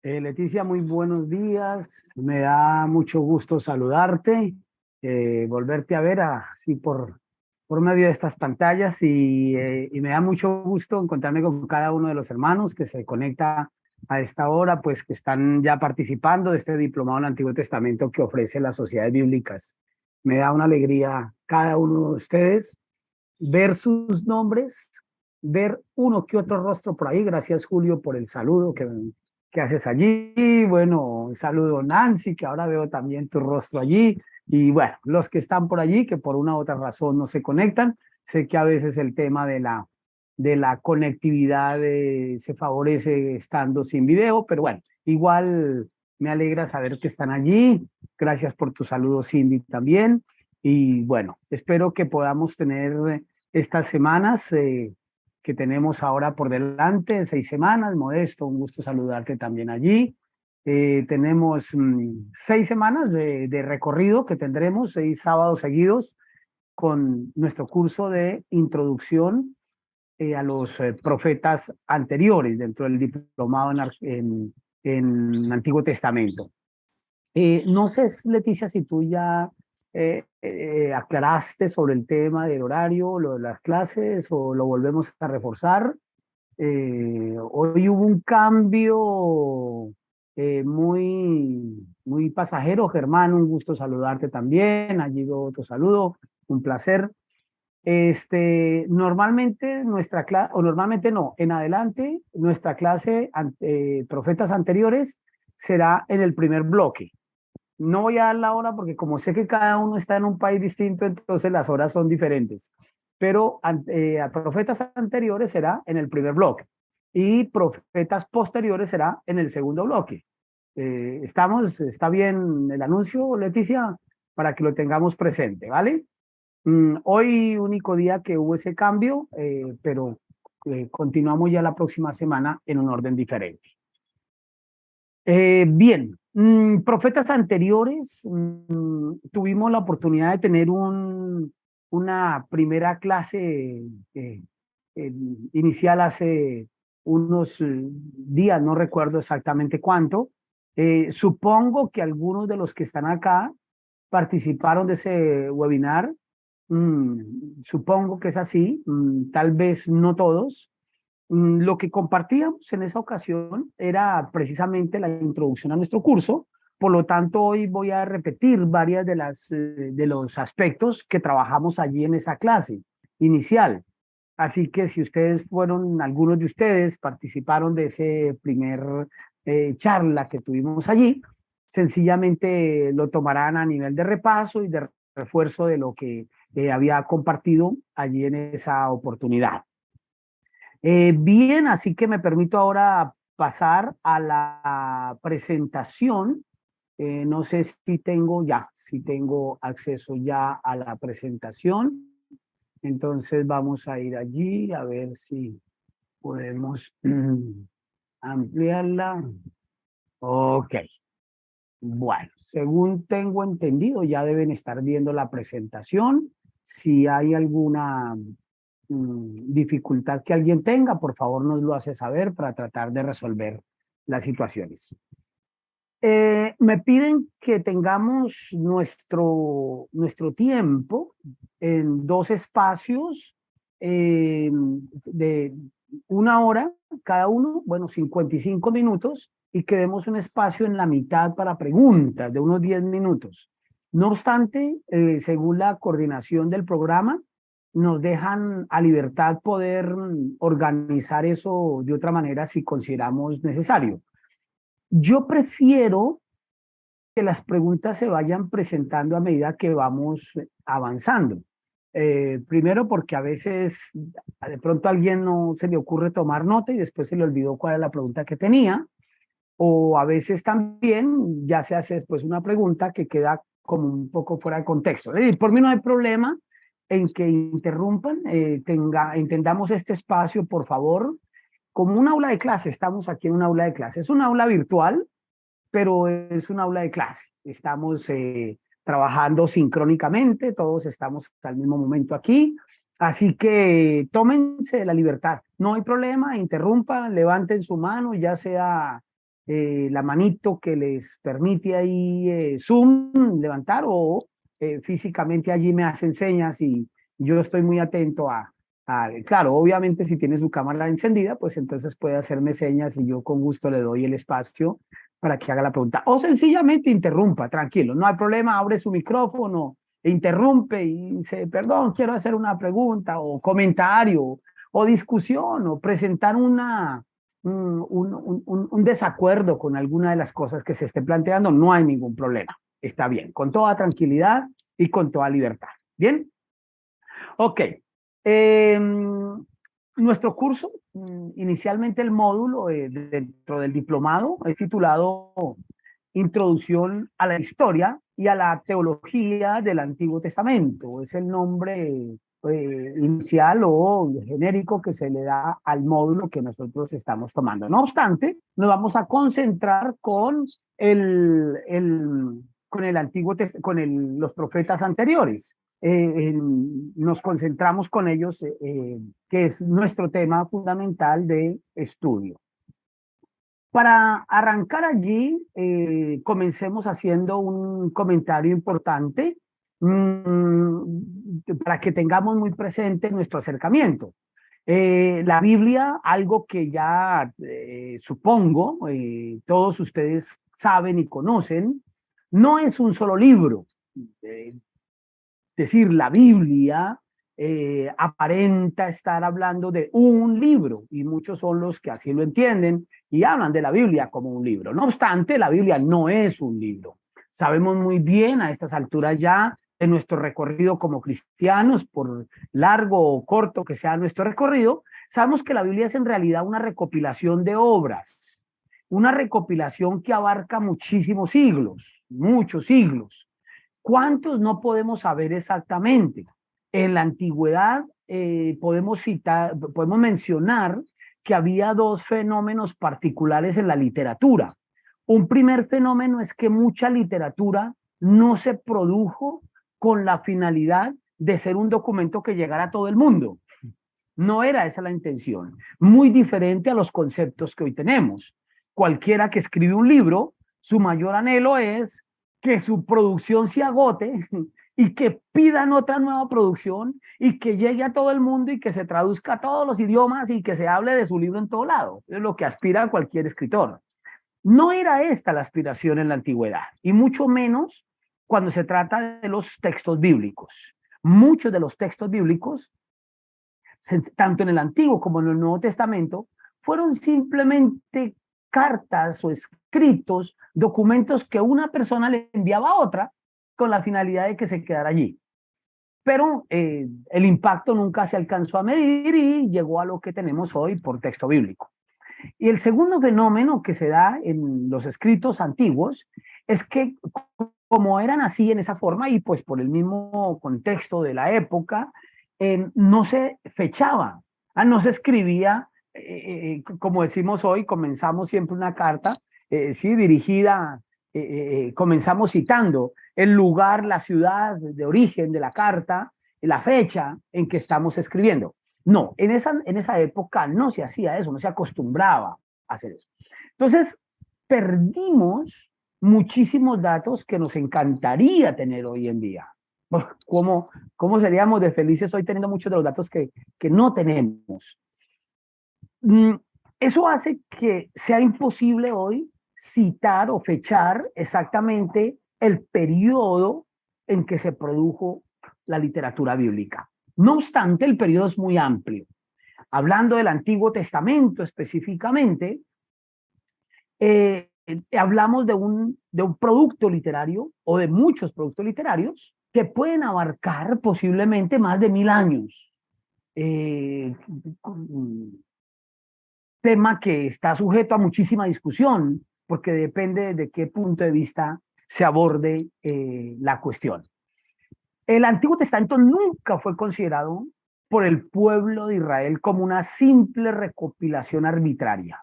Leticia, muy buenos días. Me da mucho gusto saludarte, volverte a ver así por medio de estas pantallas y me da mucho gusto encontrarme con cada uno de los hermanos que se conecta a esta hora, pues que están ya participando de este diplomado en el Antiguo Testamento que ofrece las sociedades bíblicas. Me da una alegría cada uno de ustedes ver sus nombres, ver uno que otro rostro por ahí. Gracias, Julio, por el saludo que haces allí. Bueno, un saludo, Nancy, que ahora veo también tu rostro allí. Y bueno, los que están por allí, que por una u otra razón no se conectan, sé que a veces el tema de la conectividad se favorece estando sin video, pero bueno, igual me alegra saber que están allí. Gracias por tu saludo, Cindy, también. Y bueno, espero que podamos tener estas semanas que tenemos ahora por delante, 6 semanas. Modesto, un gusto saludarte también allí. Tenemos 6 semanas de recorrido que tendremos, 6 sábados seguidos con nuestro curso de introducción a los profetas anteriores dentro del diplomado en Antiguo Testamento. No sé, Leticia, si tú ya aclaraste sobre el tema del horario, lo de las clases, o lo volvemos a reforzar. Hoy hubo un cambio muy pasajero. Germán, un gusto saludarte también. Allí otro saludo, un placer. Normalmente nuestra clase, o normalmente no, en adelante, nuestra clase, profetas anteriores, será en el primer bloque. No voy a dar la hora porque como sé que cada uno está en un país distinto, entonces las horas son diferentes. Pero a profetas anteriores será en el primer bloque y profetas posteriores será en el segundo bloque. ¿Está bien el anuncio, Leticia? Para que lo tengamos presente, ¿vale? Hoy, único día que hubo ese cambio, pero continuamos ya la próxima semana en un orden diferente. Bien, profetas anteriores, tuvimos la oportunidad de tener una primera clase eh, inicial hace unos días, no recuerdo exactamente cuánto. Supongo que algunos de los que están acá participaron de ese webinar. Supongo que es así, tal vez no todos. Lo que compartíamos en esa ocasión era precisamente la introducción a nuestro curso. Por lo tanto, hoy voy a repetir varias de los aspectos que trabajamos allí en esa clase inicial. Así que si algunos de ustedes participaron de ese primer charla que tuvimos allí, sencillamente lo tomarán a nivel de repaso y de refuerzo de lo que había compartido allí en esa oportunidad. Bien, así que me permito ahora pasar a la presentación. No sé si tengo acceso ya a la presentación. Entonces vamos a ir allí a ver si podemos ampliarla. Ok. Bueno, según tengo entendido, ya deben estar viendo la presentación. Si hay alguna dificultad que alguien tenga, por favor nos lo hace saber para tratar de resolver las situaciones. Me piden que tengamos nuestro tiempo en dos espacios de 1 hora cada uno, bueno, 55 minutos, y que demos un espacio en la mitad para preguntas de unos 10 minutos. No obstante, según la coordinación del programa, nos dejan a libertad poder organizar eso de otra manera si consideramos necesario. Yo prefiero que las preguntas se vayan presentando a medida que vamos avanzando. Primero porque a veces de pronto a alguien no se le ocurre tomar nota y después se le olvidó cuál era la pregunta que tenía, o a veces también ya se hace después una pregunta que queda como un poco fuera de contexto. Es decir, por mí no hay problema en que interrumpan, entendamos este espacio, por favor, como un aula de clase. Estamos aquí en un aula de clase. Es un aula virtual, pero es un aula de clase. Estamos trabajando sincrónicamente, todos estamos al mismo momento aquí, así que tómense la libertad, no hay problema, interrumpan, levanten su mano, ya sea la manito que les permite ahí Zoom levantar o físicamente allí me hacen señas y yo estoy muy atento claro, obviamente si tiene su cámara encendida, pues entonces puede hacerme señas y yo con gusto le doy el espacio para que haga la pregunta. O sencillamente interrumpa, tranquilo, no hay problema, abre su micrófono, e interrumpe y dice, perdón, quiero hacer una pregunta o comentario o discusión o presentar un desacuerdo con alguna de las cosas que se esté planteando, no hay ningún problema. Está bien, con toda tranquilidad y con toda libertad. ¿Bien? Ok. Nuestro curso, inicialmente el módulo dentro del diplomado, es titulado Introducción a la Historia y a la Teología del Antiguo Testamento. Es el nombre inicial o genérico que se le da al módulo que nosotros estamos tomando. No obstante, nos vamos a concentrar con el Antiguo con los profetas anteriores. Nos concentramos con ellos, que es nuestro tema fundamental de estudio. Para arrancar allí, comencemos haciendo un comentario importante para que tengamos muy presente nuestro acercamiento. La Biblia, algo que ya supongo todos ustedes saben y conocen, no es un solo libro. Es decir, la Biblia aparenta estar hablando de un libro y muchos son los que así lo entienden y hablan de la Biblia como un libro. No obstante, la Biblia no es un libro. Sabemos muy bien a estas alturas ya de nuestro recorrido como cristianos, por largo o corto que sea nuestro recorrido, sabemos que la Biblia es en realidad una recopilación de obras, una recopilación que abarca muchísimos siglos, muchos siglos. ¿Cuántos? No podemos saber exactamente. En la antigüedad podemos mencionar que había dos fenómenos particulares en la literatura. Un primer fenómeno es que mucha literatura no se produjo con la finalidad de ser un documento que llegara a todo el mundo. No era esa la intención. Muy diferente a los conceptos que hoy tenemos. Cualquiera que escribe un libro, su mayor anhelo es que su producción se agote y que pidan otra nueva producción y que llegue a todo el mundo y que se traduzca a todos los idiomas y que se hable de su libro en todo lado. Es lo que aspira cualquier escritor. No era esta la aspiración en la antigüedad, y mucho menos cuando se trata de los textos bíblicos. Muchos de los textos bíblicos, tanto en el Antiguo como en el Nuevo Testamento, fueron simplemente cartas o escritos, documentos que una persona le enviaba a otra con la finalidad de que se quedara allí. Pero el impacto nunca se alcanzó a medir y llegó a lo que tenemos hoy por texto bíblico. Y el segundo fenómeno que se da en los escritos antiguos es que como eran así en esa forma y pues por el mismo contexto de la época, no se fechaba, no se escribía, como decimos hoy, comenzamos siempre una carta, sí, dirigida, comenzamos citando el lugar, la ciudad de origen de la carta, la fecha en que estamos escribiendo. No, en esa época no se hacía eso, no se acostumbraba a hacer eso. Entonces, perdimos muchísimos datos que nos encantaría tener hoy en día. ¿Cómo seríamos de felices hoy teniendo muchos de los datos que no tenemos? Eso hace que sea imposible hoy citar o fechar exactamente el periodo en que se produjo la literatura bíblica. No obstante, el periodo es muy amplio. Hablando del Antiguo Testamento específicamente, hablamos de un producto literario o de muchos productos literarios que pueden abarcar posiblemente más de 1000 años. Tema que está sujeto a muchísima discusión porque depende de qué punto de vista se aborde la cuestión. El Antiguo Testamento nunca fue considerado por el pueblo de Israel como una simple recopilación arbitraria.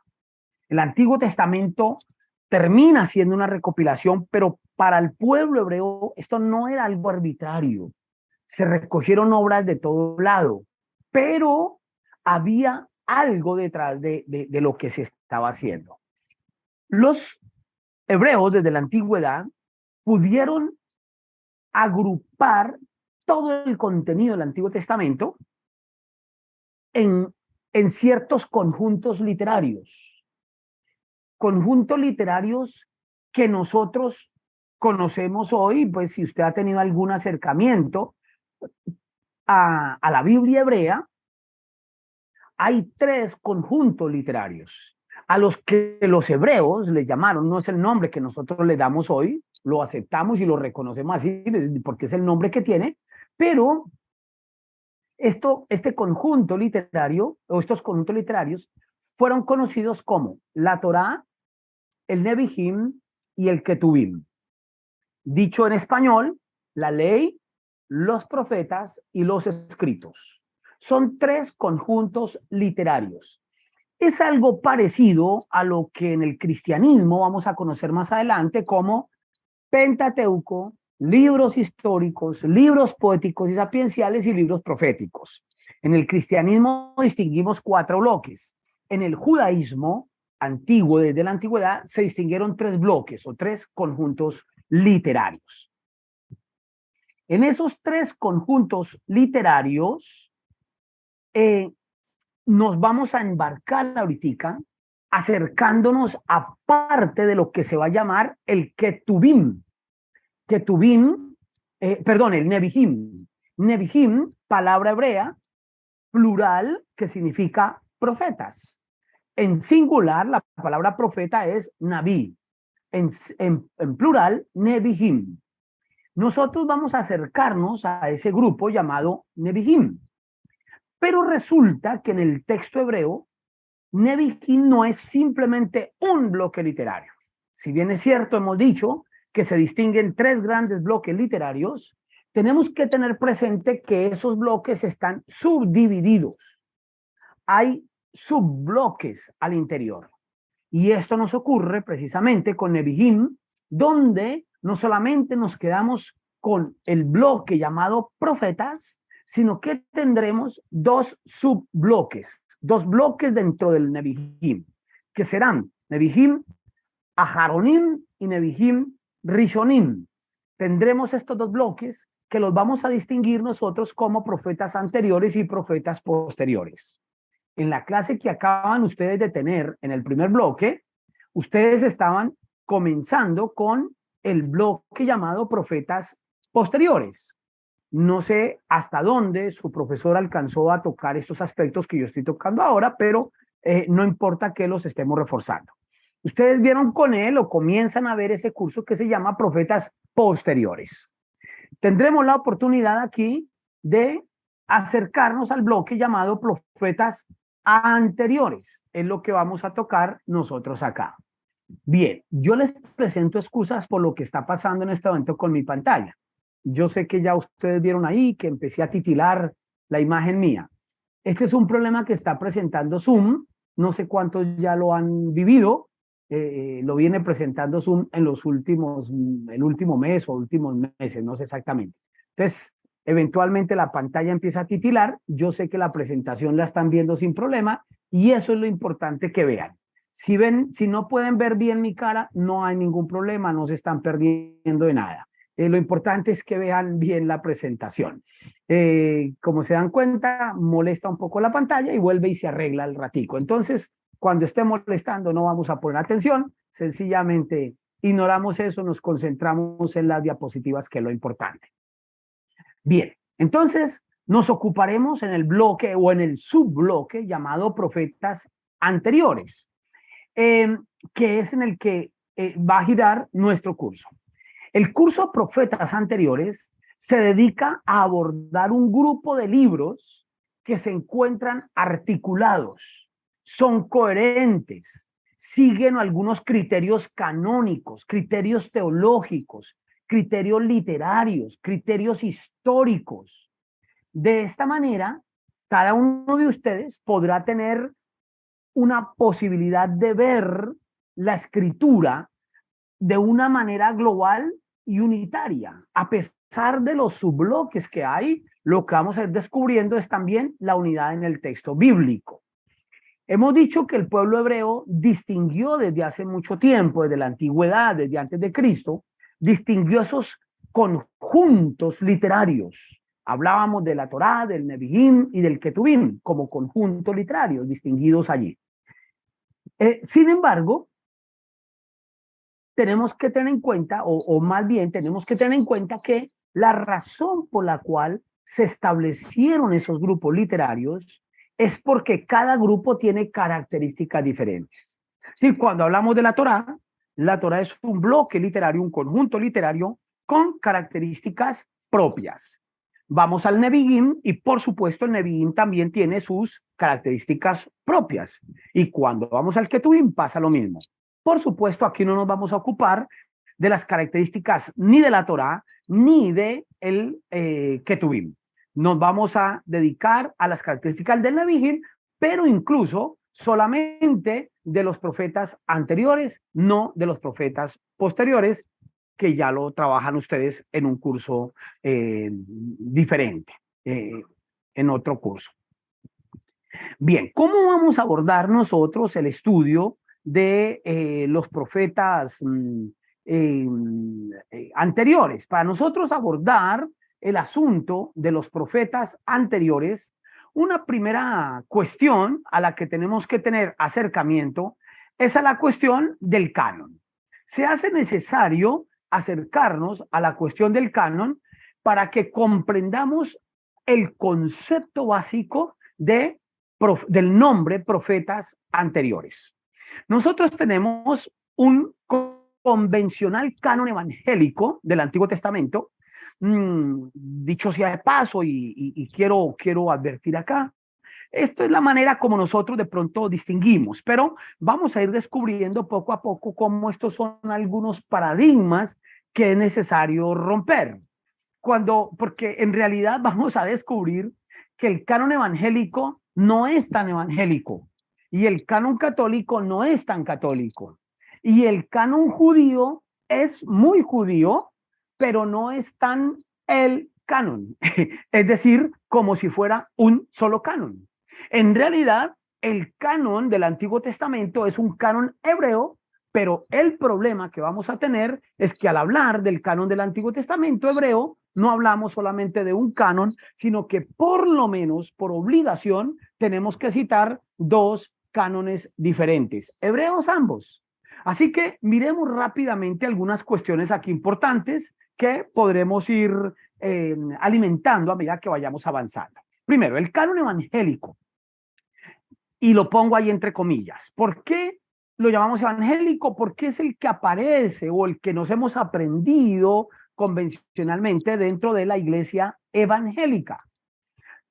El Antiguo Testamento termina siendo una recopilación, pero para el pueblo hebreo esto no era algo arbitrario. Se recogieron obras de todo lado, pero había algo detrás de lo que se estaba haciendo. Los hebreos desde la antigüedad pudieron agrupar todo el contenido del Antiguo Testamento en ciertos conjuntos literarios. Conjuntos literarios que nosotros conocemos hoy, pues si usted ha tenido algún acercamiento a la Biblia hebrea, hay tres conjuntos literarios a los que los hebreos les llamaron, no es el nombre que nosotros le damos hoy, lo aceptamos y lo reconocemos así, porque es el nombre que tiene, pero este conjunto literario, o estos conjuntos literarios, fueron conocidos como la Torá, el Nebihim y el Ketubim. Dicho en español, la ley, los profetas y los escritos. Son tres conjuntos literarios. Es algo parecido a lo que en el cristianismo vamos a conocer más adelante como Pentateuco, libros históricos, libros poéticos y sapienciales y libros proféticos. En el cristianismo distinguimos cuatro bloques. En el judaísmo antiguo, desde la antigüedad, se distinguieron tres bloques o tres conjuntos literarios. En esos tres conjuntos literarios, nos vamos a embarcar ahorita acercándonos a parte de lo que se va a llamar el Ketubim. Ketubim, el Nebihim. Nebihim, palabra hebrea, plural, que significa profetas. En singular, la palabra profeta es Naví. En plural, Nebihim. Nosotros vamos a acercarnos a ese grupo llamado Nebihim. Pero resulta que en el texto hebreo, Nebihim no es simplemente un bloque literario. Si bien es cierto, hemos dicho que se distinguen tres grandes bloques literarios, tenemos que tener presente que esos bloques están subdivididos. Hay subbloques al interior. Y esto nos ocurre precisamente con Nebihim, donde no solamente nos quedamos con el bloque llamado profetas, sino que tendremos dos subbloques, dos bloques dentro del Nebihim, que serán Nebihim Aharonim y Nebihim Rishonim. Tendremos estos dos bloques que los vamos a distinguir nosotros como profetas anteriores y profetas posteriores. En la clase que acaban ustedes de tener en el primer bloque, ustedes estaban comenzando con el bloque llamado profetas posteriores. No sé hasta dónde su profesor alcanzó a tocar estos aspectos que yo estoy tocando ahora, pero no importa que los estemos reforzando. Ustedes vieron con él o comienzan a ver ese curso que se llama profetas posteriores. Tendremos la oportunidad aquí de acercarnos al bloque llamado profetas anteriores. Es lo que vamos a tocar nosotros acá. Bien, yo les presento excusas por lo que está pasando en este momento con mi pantalla. Yo sé que ya ustedes vieron ahí que empecé a titilar la imagen mía. Este es un problema que está presentando Zoom. No sé cuántos ya lo han vivido. Lo viene presentando Zoom en los el último mes o últimos meses, no sé exactamente. Entonces, eventualmente la pantalla empieza a titilar. Yo sé que la presentación la están viendo sin problema y eso es lo importante que vean. Si no pueden ver bien mi cara, no hay ningún problema, no se están perdiendo de nada. Lo importante es que vean bien la presentación. Como se dan cuenta, molesta un poco la pantalla y vuelve y se arregla al ratico. Entonces, cuando esté molestando, no vamos a poner atención, sencillamente ignoramos eso, nos concentramos en las diapositivas, que es lo importante. Bien, entonces nos ocuparemos en el bloque o en el subbloque llamado profetas anteriores, que es en el que va a girar nuestro curso. El curso Profetas Anteriores se dedica a abordar un grupo de libros que se encuentran articulados, son coherentes, siguen algunos criterios canónicos, criterios teológicos, criterios literarios, criterios históricos. De esta manera, cada uno de ustedes podrá tener una posibilidad de ver la escritura de una manera global y unitaria. A pesar de los subbloques que hay, lo que vamos a ir descubriendo es también la unidad en el texto bíblico. Hemos dicho que el pueblo hebreo distinguió desde hace mucho tiempo, desde la antigüedad, desde antes de Cristo, distinguió esos conjuntos literarios. Hablábamos de la Torá, del Nevi'im y del Ketuvim como conjuntos literarios distinguidos allí. Sin embargo, tenemos que tener en cuenta, o más bien tenemos que tener en cuenta que la razón por la cual se establecieron esos grupos literarios es porque cada grupo tiene características diferentes. Sí, cuando hablamos de la Torá es un bloque literario, un conjunto literario con características propias. Vamos al Nevi'im y por supuesto el Nevi'im también tiene sus características propias. Y cuando vamos al Ketuvim pasa lo mismo. Por supuesto, aquí no nos vamos a ocupar de las características ni de la Torá ni de el Ketuvim. Nos vamos a dedicar a las características del Nevi'im, pero incluso solamente de los profetas anteriores, no de los profetas posteriores, que ya lo trabajan ustedes en un curso diferente, en otro curso. Bien, ¿cómo vamos a abordar nosotros el estudio de los profetas anteriores? Para nosotros abordar el asunto de los profetas anteriores, una primera cuestión a la que tenemos que tener acercamiento es a la cuestión del canon. Se hace necesario acercarnos a la cuestión del canon para que comprendamos el concepto básico del nombre profetas anteriores. Nosotros tenemos un convencional canon evangélico del Antiguo Testamento, dicho sea de paso, y quiero advertir acá, esto es la manera como nosotros de pronto distinguimos, pero vamos a ir descubriendo poco a poco cómo estos son algunos paradigmas que es necesario romper. Porque en realidad vamos a descubrir que el canon evangélico no es tan evangélico y el canon católico no es tan católico y el canon judío es muy judío, pero no es tan el canon, es decir, como si fuera un solo canon. En realidad, el canon del Antiguo Testamento es un canon hebreo, pero el problema que vamos a tener es que al hablar del canon del Antiguo Testamento hebreo, no hablamos solamente de un canon, sino que por lo menos por obligación tenemos que citar dos cánones diferentes, hebreos ambos. Así que miremos rápidamente algunas cuestiones aquí importantes que podremos ir alimentando a medida que vayamos avanzando. Primero, el canon evangélico. Y lo pongo ahí entre comillas. ¿Por qué lo llamamos evangélico? Porque es el que aparece o el que nos hemos aprendido convencionalmente dentro de la iglesia evangélica.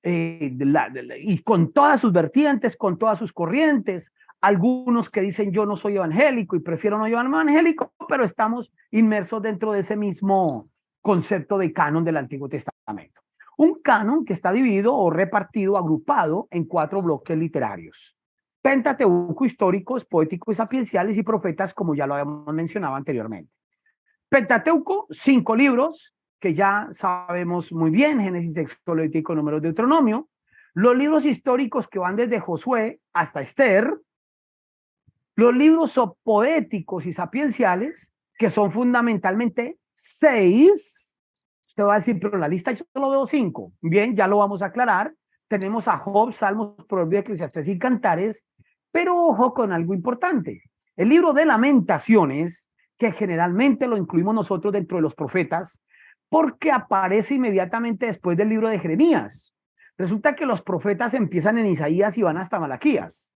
Y con todas sus vertientes, con todas sus corrientes. Algunos que dicen yo no soy evangélico y prefiero no llamarme evangélico, pero estamos inmersos dentro de ese mismo concepto de canon del Antiguo Testamento. Un canon que está dividido o repartido, agrupado en 4 bloques literarios. Pentateuco, históricos, poéticos y sapienciales, y profetas, como ya lo habíamos mencionado anteriormente. Pentateuco, 5 libros, que ya sabemos muy bien, Génesis, Éxodo, Levítico, Números, Deuteronomio. Los libros históricos que van desde Josué hasta Esther. Los libros poéticos y sapienciales, que son fundamentalmente 6. Usted va a decir, pero en la lista yo solo veo 5. Bien, ya lo vamos a aclarar. Tenemos a Job, Salmos, Proverbios, Eclesiastés y Cantares, pero ojo con algo importante. El libro de Lamentaciones, que generalmente lo incluimos nosotros dentro de los profetas, porque aparece inmediatamente después del libro de Jeremías. Resulta que los profetas empiezan en Isaías y van hasta Malaquías.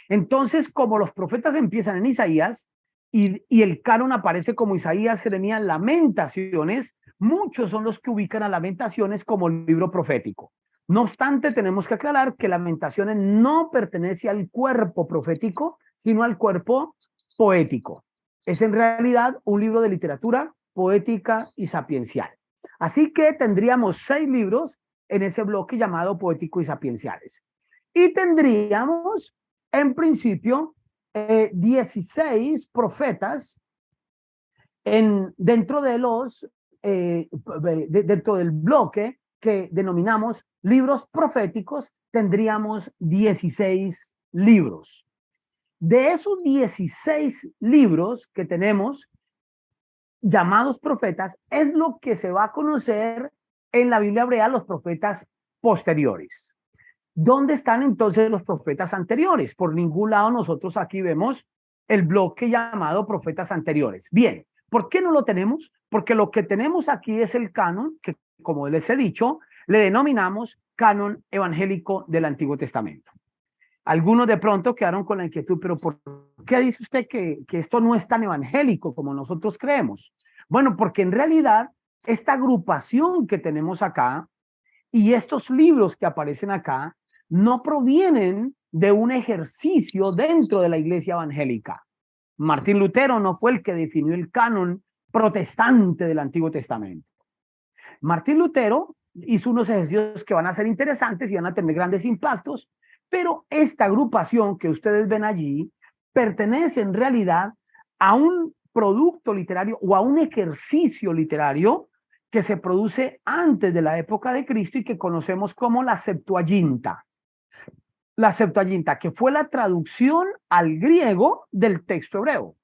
Entonces, como los profetas empiezan en Isaías y el canon aparece como Isaías, Jeremías, Lamentaciones, muchos son los que ubican a Lamentaciones como libro profético. No obstante, tenemos que aclarar que Lamentaciones no pertenece al cuerpo profético, sino al cuerpo poético. Es en realidad un libro de literatura poética y sapiencial. Así que tendríamos 6 libros en ese bloque llamado poético y sapienciales. Y tendríamos, en principio, 16 profetas dentro de los dentro del bloque que denominamos libros proféticos. Tendríamos 16 libros. De esos 16 libros que tenemos, llamados profetas, es lo que se va a conocer en la Biblia hebrea los profetas posteriores. ¿Dónde están entonces los profetas anteriores? Por ningún lado nosotros aquí vemos el bloque llamado profetas anteriores. Bien, ¿por qué no lo tenemos? Porque lo que tenemos aquí es el canon, que como les he dicho, le denominamos canon evangélico del Antiguo Testamento. Algunos de pronto quedaron con la inquietud, pero ¿por qué dice usted que esto no es tan evangélico como nosotros creemos? Bueno, porque en realidad esta agrupación que tenemos acá y estos libros que aparecen acá no provienen de un ejercicio dentro de la iglesia evangélica. Martín Lutero no fue el que definió el canon protestante del Antiguo Testamento. Martín Lutero hizo unos ejercicios que van a ser interesantes y van a tener grandes impactos, pero esta agrupación que ustedes ven allí pertenece en realidad a un producto literario o a un ejercicio literario que se produce antes de la época de Cristo y que conocemos como la Septuaginta. La Septuaginta, que fue la traducción al griego del texto hebreo.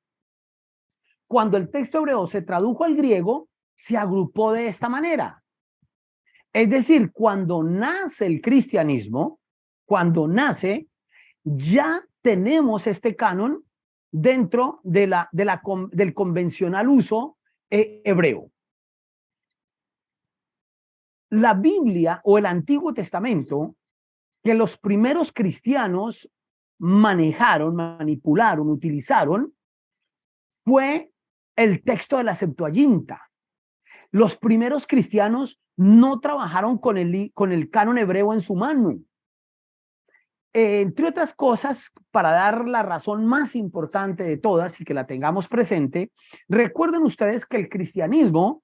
Cuando el texto hebreo se tradujo al griego, se agrupó de esta manera. Es decir, cuando nace el cristianismo, ya tenemos este canon dentro del convencional uso hebreo. La Biblia o el Antiguo Testamento que los primeros cristianos manejaron, manipularon, utilizaron, fue el texto de la Septuaginta. Los primeros cristianos no trabajaron con el canon hebreo en su mano. Entre otras cosas, para dar la razón más importante de todas y que la tengamos presente, recuerden ustedes que el cristianismo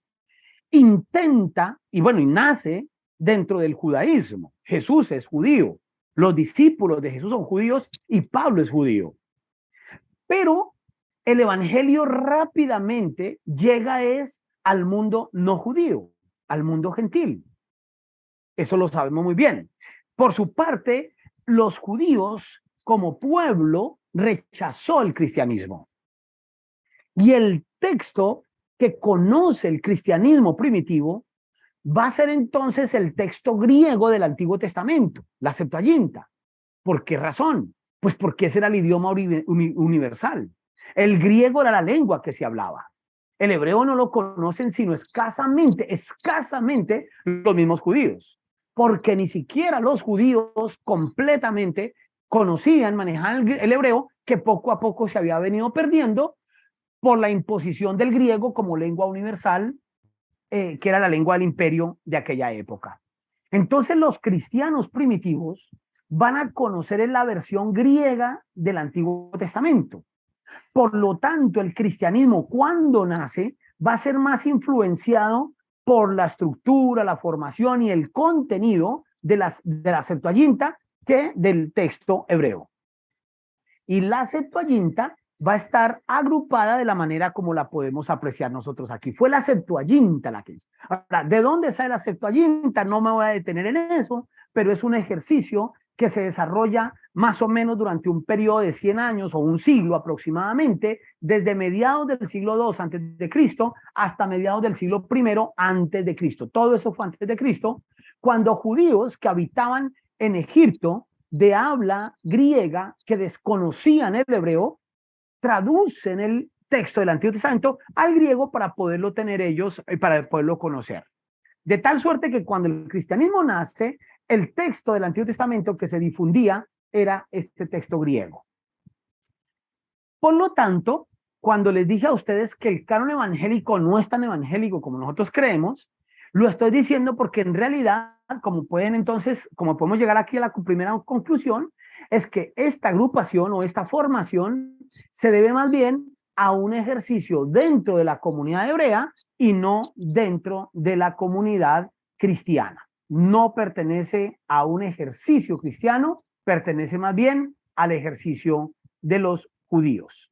intenta, y nace dentro del judaísmo. Jesús es judío, los discípulos de Jesús son judíos y Pablo es judío. Pero el evangelio rápidamente llega al mundo no judío, al mundo gentil. Eso lo sabemos muy bien. Por su parte, los judíos como pueblo rechazó el cristianismo. Y el texto que conoce el cristianismo primitivo va a ser entonces el texto griego del Antiguo Testamento, la Septuaginta. ¿Por qué razón? Pues porque ese era el idioma universal. El griego era la lengua que se hablaba. El hebreo no lo conocen sino escasamente los mismos judíos, porque ni siquiera los judíos completamente conocían, manejaban el hebreo, que poco a poco se había venido perdiendo por la imposición del griego como lengua universal, que era la lengua del imperio de aquella época. Entonces los cristianos primitivos van a conocer en la versión griega del Antiguo Testamento. Por lo tanto, el cristianismo cuando nace va a ser más influenciado por la estructura, la formación y el contenido de la Septuaginta que del texto hebreo. Y la Septuaginta va a estar agrupada de la manera como la podemos apreciar nosotros aquí. Fue la Septuaginta la que hizo. Ahora, ¿de dónde sale la Septuaginta? No me voy a detener en eso, pero es un ejercicio que se desarrolla más o menos durante un periodo de 100 años o un siglo aproximadamente, desde mediados del siglo II antes de Cristo hasta mediados del siglo I antes de Cristo. Todo eso fue antes de Cristo, cuando judíos que habitaban en Egipto de habla griega que desconocían el hebreo, traducen el texto del Antiguo Testamento al griego para poderlo tener ellos y para poderlo conocer. De tal suerte que cuando el cristianismo nace, el texto del Antiguo Testamento que se difundía era este texto griego. Por lo tanto, cuando les dije a ustedes que el canon evangélico no es tan evangélico como nosotros creemos, lo estoy diciendo porque en realidad, como podemos llegar aquí a la primera conclusión, es que esta agrupación o esta formación se debe más bien a un ejercicio dentro de la comunidad hebrea y no dentro de la comunidad cristiana. No pertenece a un ejercicio cristiano, pertenece más bien al ejercicio de los judíos.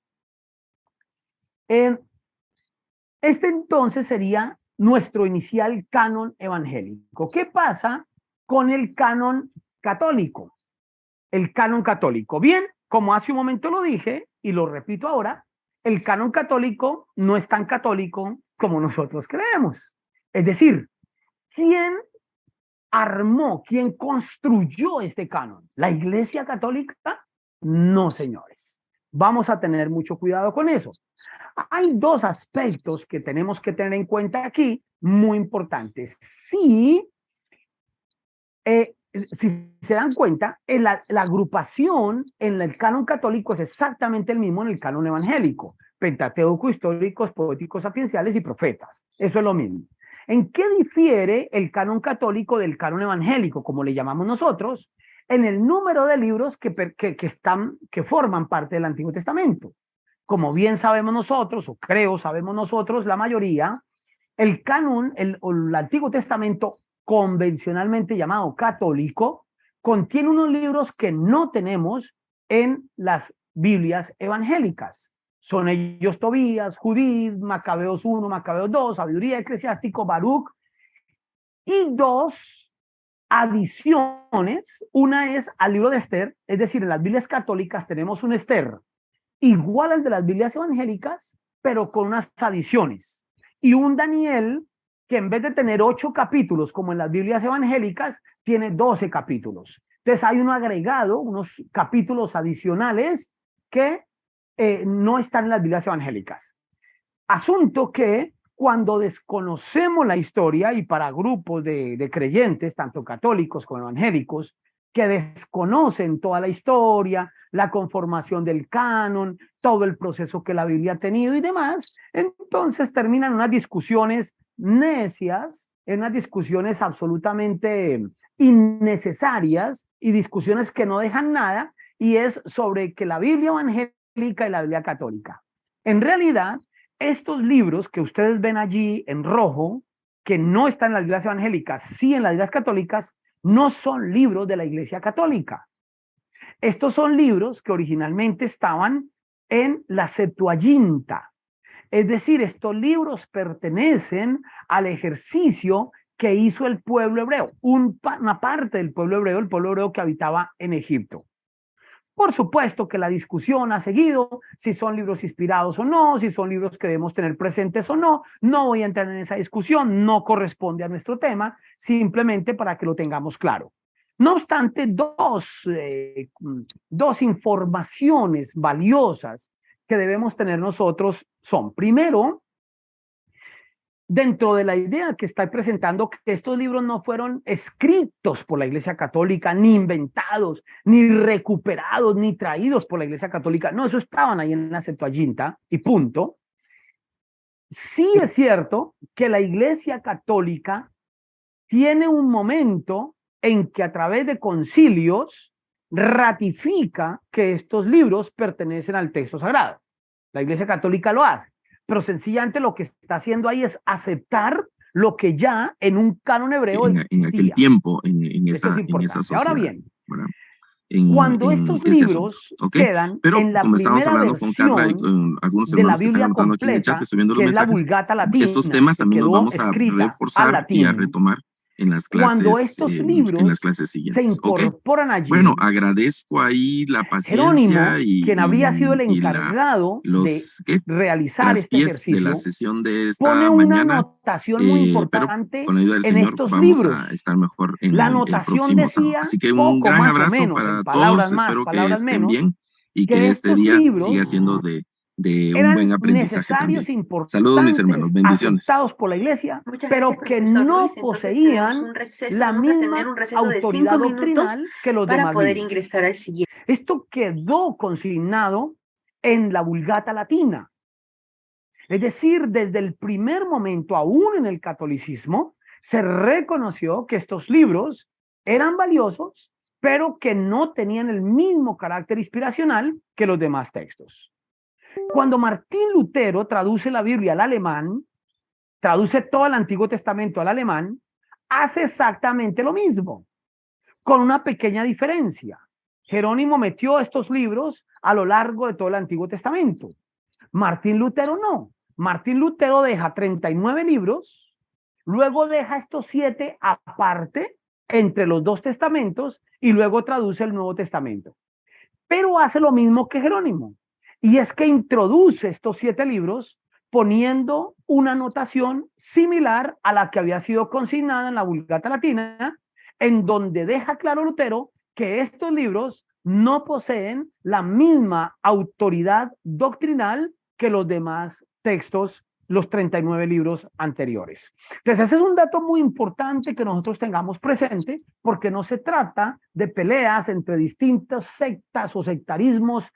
Este entonces sería nuestro inicial canon evangélico. ¿Qué pasa con el canon católico? el canon católico. Bien, como hace un momento lo dije, y lo repito ahora, el canon católico no es tan católico como nosotros creemos. Es decir, ¿quién armó, quién construyó este canon? ¿La Iglesia Católica? No, señores. Vamos a tener mucho cuidado con eso. Hay dos aspectos que tenemos que tener en cuenta aquí, muy importantes. Sí, si se dan cuenta, la agrupación en el canon católico es exactamente el mismo en el canon evangélico. Pentateuco, históricos, poéticos, sapienciales y profetas. Eso es lo mismo. ¿En qué difiere el canon católico del canon evangélico, como le llamamos nosotros? En el número de libros que forman parte del Antiguo Testamento. Como bien sabemos nosotros, o creo sabemos nosotros, la mayoría, el canon, el Antiguo Testamento convencionalmente llamado católico, contiene unos libros que no tenemos en las Biblias evangélicas. Son ellos Tobías, Judith, Macabeos 1, Macabeos 2, Sabiduría Eclesiástico, Baruch, y dos adiciones. Una es al libro de Esther, es decir, en las Biblias católicas tenemos un Esther igual al de las Biblias evangélicas, pero con unas adiciones. Y un Daniel que en vez de tener 8 capítulos como en las Biblias evangélicas, tiene 12 capítulos. Entonces hay un agregado, unos capítulos adicionales que no están en las Biblias evangélicas. Asunto que cuando desconocemos la historia, y para grupos de creyentes, tanto católicos como evangélicos, que desconocen toda la historia, la conformación del canon, todo el proceso que la Biblia ha tenido y demás, entonces terminan unas discusiones necias, en unas discusiones absolutamente innecesarias y discusiones que no dejan nada, y es sobre que la Biblia evangélica y la Biblia católica. En realidad, estos libros que ustedes ven allí en rojo, que no están en las Biblias evangélicas, sí en las Biblias católicas, no son libros de la Iglesia Católica. Estos son libros que originalmente estaban en la Septuaginta. Es decir, estos libros pertenecen al ejercicio que hizo el pueblo hebreo, una parte del pueblo hebreo, el pueblo hebreo que habitaba en Egipto. Por supuesto que la discusión ha seguido, si son libros inspirados o no, si son libros que debemos tener presentes o no. No voy a entrar en esa discusión, no corresponde a nuestro tema, simplemente para que lo tengamos claro. No obstante, dos informaciones valiosas que debemos tener nosotros son, primero, dentro de la idea que está presentando, que estos libros no fueron escritos por la Iglesia Católica, ni inventados, ni recuperados, ni traídos por la Iglesia Católica. No, eso estaban ahí en la Septuaginta y punto. Sí es cierto que la Iglesia Católica tiene un momento en que a través de concilios ratifica que estos libros pertenecen al texto sagrado. La Iglesia Católica lo hace, pero sencillamente lo que está haciendo ahí es aceptar lo que ya en un canon hebreo en aquel tiempo, en esa sociedad. Ahora bien, ¿verdad? cuando estos libros okay. quedan Pero en la como estábamos primera hablando con Carla y con algunos de la hermanos que están Biblia anotando aquí en el chat, completa, estoy viendo los que es la mensajes, Vulgata Latina, estos temas que también los quedó vamos a escrita al reforzar y a latín. retomar en las Cuando clases, estos en libros las clases se siguientes. incorporan Okay. allí, Bueno, agradezco ahí la Jerónimo, paciencia quien habría sido el y encargado de ¿qué? realizar este Traspiés de la ejercicio, sesión de pone esta una mañana, anotación muy pero importante con la ayuda del en Señor estos vamos a libros. estar mejor en La el anotación próximo sábado. decía, Así que un poco gran más o abrazo menos, en para palabras todos, más, espero que palabras estén menos, bien y que que este estos día libros siga siendo de un buen eran aprendizaje necesarios, también. Saludos mis hermanos, importantes, bendiciones. aceptados por la Iglesia, Muchas gracias, pero que profesor no Luis. Entonces tenemos poseían un receso. la Vamos a tener misma un receso de 5 autoridad minutos doctrinal que los para demás poder libros. ingresar al siguiente. Esto quedó consignado en la Vulgata Latina. Es decir, desde el primer momento, aún en el catolicismo, se reconoció que estos libros eran valiosos, pero que no tenían el mismo carácter inspiracional que los demás textos. Cuando Martín Lutero traduce la Biblia al alemán, traduce todo el Antiguo Testamento al alemán, hace exactamente lo mismo, con una pequeña diferencia. Jerónimo metió estos libros a lo largo de todo el Antiguo Testamento. Martín Lutero no. Martín Lutero deja 39 libros, luego deja estos 7 aparte entre los dos testamentos y luego traduce el Nuevo Testamento. Pero hace lo mismo que Jerónimo, y es que introduce estos 7 libros poniendo una notación similar a la que había sido consignada en la Vulgata Latina, en donde deja claro Lutero que estos libros no poseen la misma autoridad doctrinal que los demás textos, los 39 libros anteriores. Entonces, ese es un dato muy importante que nosotros tengamos presente, porque no se trata de peleas entre distintas sectas o sectarismos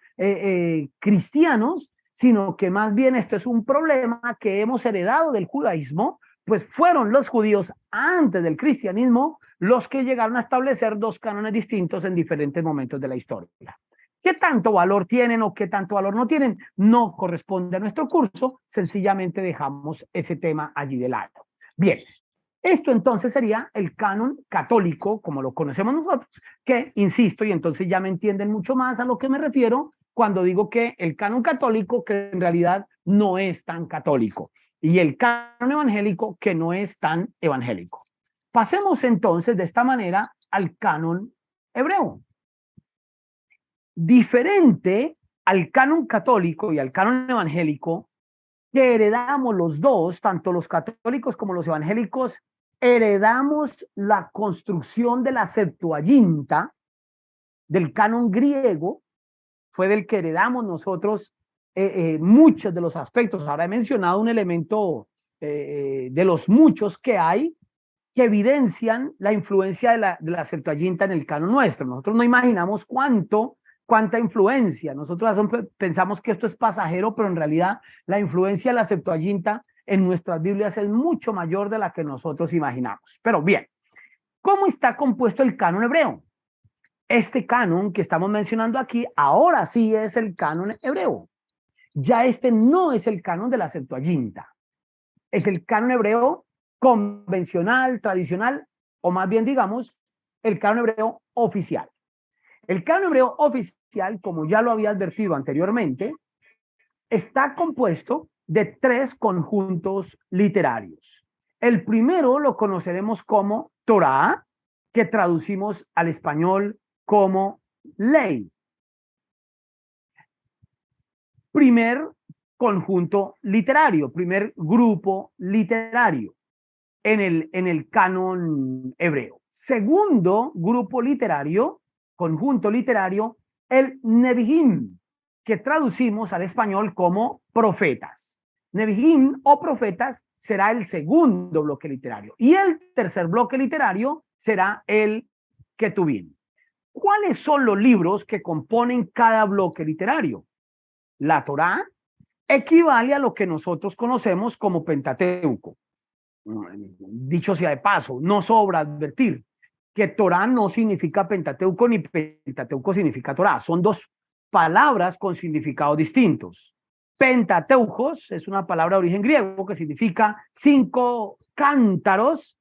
cristianos, sino que más bien esto es un problema que hemos heredado del judaísmo, pues fueron los judíos antes del cristianismo los que llegaron a establecer 2 cánones distintos en diferentes momentos de la historia. ¿Qué tanto valor tienen o qué tanto valor no tienen? No corresponde a nuestro curso, sencillamente dejamos ese tema allí de lado. Bien, esto entonces sería el canon católico, como lo conocemos nosotros, que, insisto, y entonces ya me entienden mucho más a lo que me refiero cuando digo que el canon católico, que en realidad no es tan católico, y el canon evangélico, que no es tan evangélico. Pasemos entonces de esta manera al canon hebreo. Diferente al canon católico y al canon evangélico, que heredamos los dos, tanto los católicos como los evangélicos, heredamos la construcción de la Septuaginta, del canon griego, fue del que heredamos nosotros muchos de los aspectos. Ahora he mencionado un elemento de los muchos que hay que evidencian la influencia de la Septuaginta en el canon nuestro. Nosotros no imaginamos cuánta influencia. Nosotros pensamos que esto es pasajero, pero en realidad la influencia de la Septuaginta en nuestras Biblias es mucho mayor de la que nosotros imaginamos. Pero bien, ¿cómo está compuesto el canon hebreo? Este canon que estamos mencionando aquí, ahora sí es el canon hebreo. Ya este no es el canon de la Septuaginta. Es el canon hebreo convencional, tradicional, o más bien digamos, el canon hebreo oficial. El canon hebreo oficial, como ya lo había advertido anteriormente, está compuesto de 3 conjuntos literarios. El primero lo conoceremos como Torá, que traducimos al español como ley. Primer conjunto literario, primer grupo literario en el canon hebreo. Segundo grupo literario, conjunto literario, el Nevi'im, que traducimos al español como profetas. Nevi'im o profetas será el segundo bloque literario. Y el tercer bloque literario será el Ketuvim. ¿Cuáles son los libros que componen cada bloque literario? La Torá equivale a lo que nosotros conocemos como Pentateuco. Dicho sea de paso, no sobra advertir que Torá no significa Pentateuco ni Pentateuco significa Torá. Son 2 palabras con significados distintos. Pentateucos es una palabra de origen griego que significa 5 cántaros,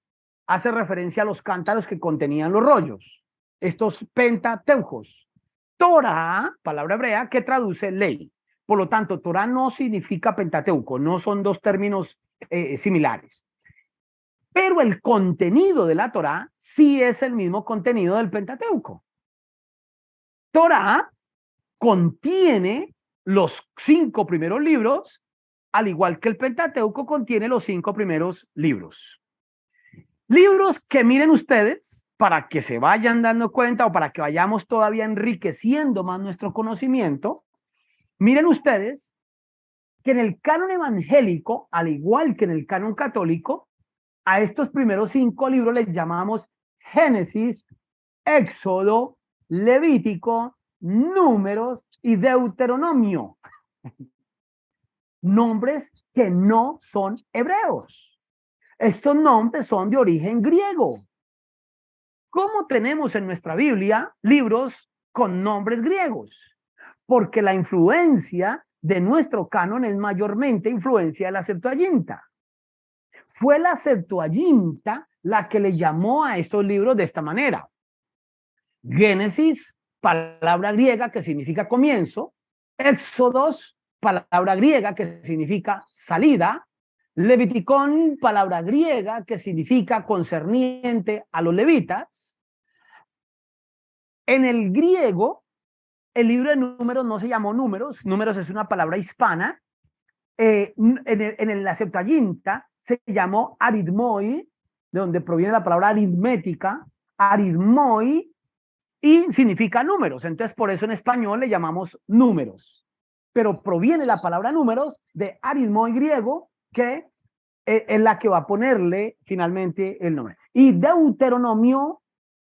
hace referencia a los cántaros que contenían los rollos. Estos Pentateucos. Torá, palabra hebrea que traduce ley. Por lo tanto, Torá no significa Pentateuco, no son 2 términos similares. Pero el contenido de la Torá sí es el mismo contenido del Pentateuco. Torá contiene los 5 primeros libros, al igual que el Pentateuco contiene los 5 primeros libros. Libros que miren ustedes, para que se vayan dando cuenta o para que vayamos todavía enriqueciendo más nuestro conocimiento, miren ustedes que en el canon evangélico, al igual que en el canon católico, a estos primeros 5 libros les llamamos Génesis, Éxodo, Levítico, Números y Deuteronomio. Nombres que no son hebreos. Estos nombres son de origen griego. ¿Cómo tenemos en nuestra Biblia libros con nombres griegos? Porque la influencia de nuestro canon es mayormente influencia de la Septuaginta. Fue la Septuaginta la que le llamó a estos libros de esta manera. Génesis, palabra griega que significa comienzo. Éxodos, palabra griega que significa salida. Leviticón, palabra griega que significa concerniente a los levitas. En el griego, el libro de Números no se llamó Números, Números es una palabra hispana. En la Septuaginta se llamó aritmoi, de donde proviene la palabra aritmética, aritmoi, y significa números. Entonces, por eso en español le llamamos números. Pero proviene la palabra números de aritmoi griego, que es la que va a ponerle finalmente el nombre. Y Deuteronomio,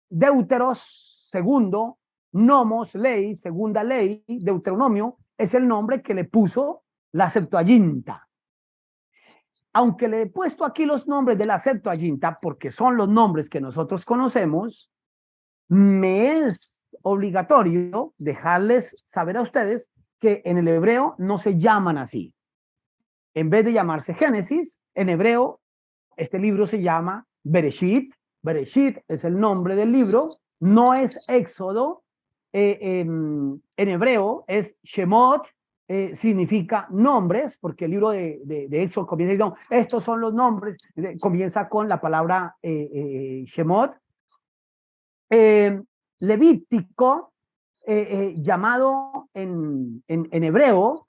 Deuteros, segundo, nomos, ley, segunda ley, Deuteronomio, es el nombre que le puso la Septuaginta. Aunque le he puesto aquí los nombres de la Septuaginta, porque son los nombres que nosotros conocemos, me es obligatorio dejarles saber a ustedes que en el hebreo no se llaman así. En vez de llamarse Génesis, en hebreo, este libro se llama Bereshit. Bereshit es el nombre del libro, no es Éxodo. En hebreo es Shemot, significa nombres, porque el libro de Éxodo comienza diciendo, estos son los nombres, comienza con la palabra Shemot. Levítico, llamado en hebreo,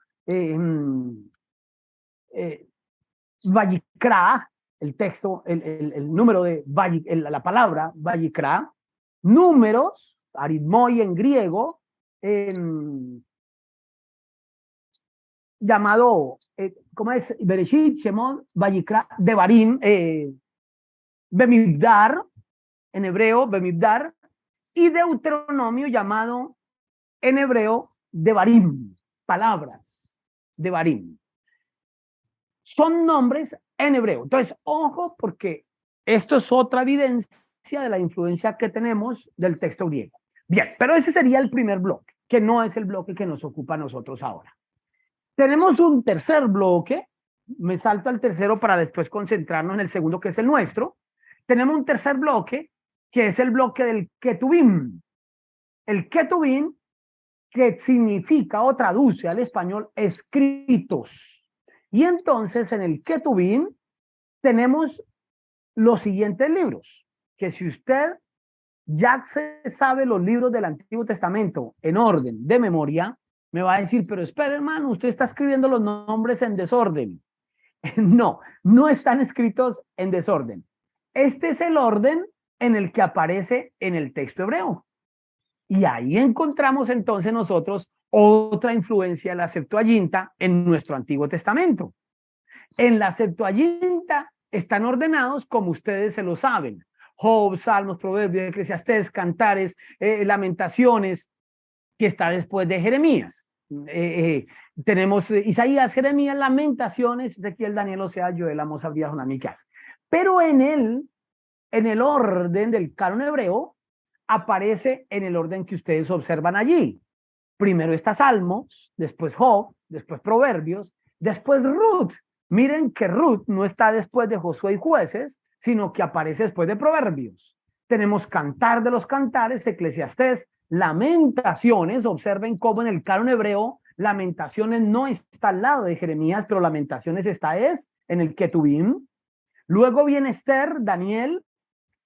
Vayikra, el texto, el número de la palabra Vayikra, números, aritmoi en griego, llamado, ¿cómo es? Bereshit, Shemot, Vayikra, Devarim, Bemidbar, en hebreo, Bemidbar, y Deuteronomio llamado en hebreo Devarim, palabras, Devarim. Son nombres en hebreo. Entonces, ojo, porque esto es otra evidencia de la influencia que tenemos del texto griego. Bien, pero ese sería el primer bloque, que no es el bloque que nos ocupa a nosotros ahora. Tenemos un tercer bloque, me salto al tercero para después concentrarnos en el segundo, que es el nuestro. Tenemos un tercer bloque, que es el bloque del Ketubim. El Ketubim, que significa o traduce al español escritos. Y entonces en el Ketubim tenemos los siguientes libros, que si usted ya se sabe los libros del Antiguo Testamento en orden de memoria, me va a decir, pero espera, hermano, usted está escribiendo los nombres en desorden. No, no están escritos en desorden. Este es el orden en el que aparece en el texto hebreo. Y ahí encontramos entonces nosotros otra influencia de la Septuaginta en nuestro Antiguo Testamento. En la Septuaginta están ordenados como ustedes se lo saben. Job, Salmos, Proverbios, Eclesiastés, Cantares, Lamentaciones, que está después de Jeremías. Tenemos Isaías, Jeremías, Lamentaciones, Ezequiel, Daniel, Oseas, Joel, Amós, Abdías, Jonás, Miqueas. Pero en el orden del canon hebreo aparece en el orden que ustedes observan allí. Primero está Salmos, después Job, después Proverbios, después Ruth. Miren que Ruth no está después de Josué y Jueces, sino que aparece después de Proverbios. Tenemos Cantar de los Cantares, Eclesiastés, Lamentaciones. Observen cómo en el canon hebreo Lamentaciones no está al lado de Jeremías, pero Lamentaciones está en el Ketubim. Luego viene Esther, Daniel,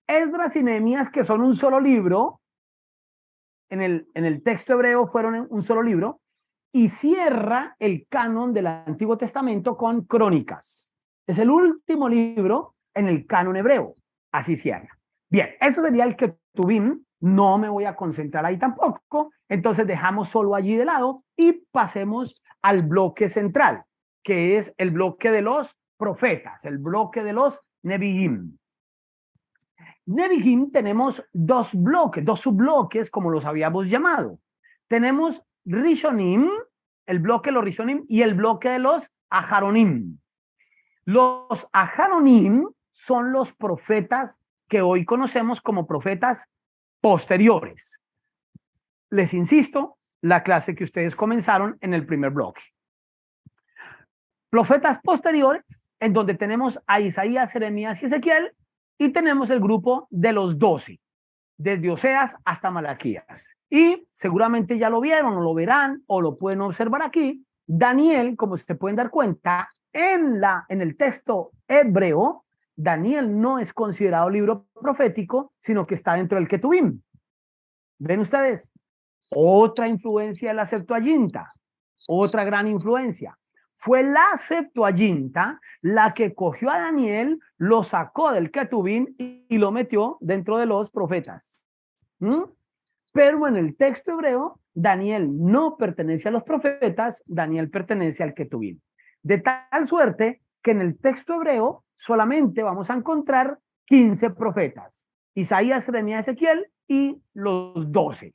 Esdras y Nehemías, que son un solo libro. En el texto hebreo fueron un solo libro. Y cierra el canon del Antiguo Testamento con Crónicas. Es el último libro en el canon hebreo. Así cierra. Bien, eso sería el Ketubim. No me voy a concentrar ahí tampoco. Entonces dejamos solo allí de lado y pasemos al bloque central, que es el bloque de los profetas, el bloque de los Nevi'im. Nevi'im tenemos dos bloques, dos subbloques, como los habíamos llamado. Tenemos Rishonim, el bloque de los Rishonim, y el bloque de los Aharonim. Los Aharonim son los profetas que hoy conocemos como profetas posteriores. Les insisto, la clase que ustedes comenzaron en el primer bloque. Profetas posteriores, en donde tenemos a Isaías, Jeremías y Ezequiel, y tenemos el grupo de los 12, desde Oseas hasta Malaquías. Y seguramente ya lo vieron o lo verán o lo pueden observar aquí. Daniel, como se pueden dar cuenta, En el texto hebreo, Daniel no es considerado libro profético, sino que está dentro del Ketuvim. ¿Ven ustedes? Otra influencia de la Septuaginta, otra gran influencia. Fue la Septuaginta la que cogió a Daniel, lo sacó del Ketuvim y lo metió dentro de los profetas. Pero en el texto hebreo, Daniel no pertenece a los profetas, Daniel pertenece al Ketuvim. De tal suerte que en el texto hebreo solamente vamos a encontrar 15 profetas. Isaías, Jeremías, Ezequiel y los 12.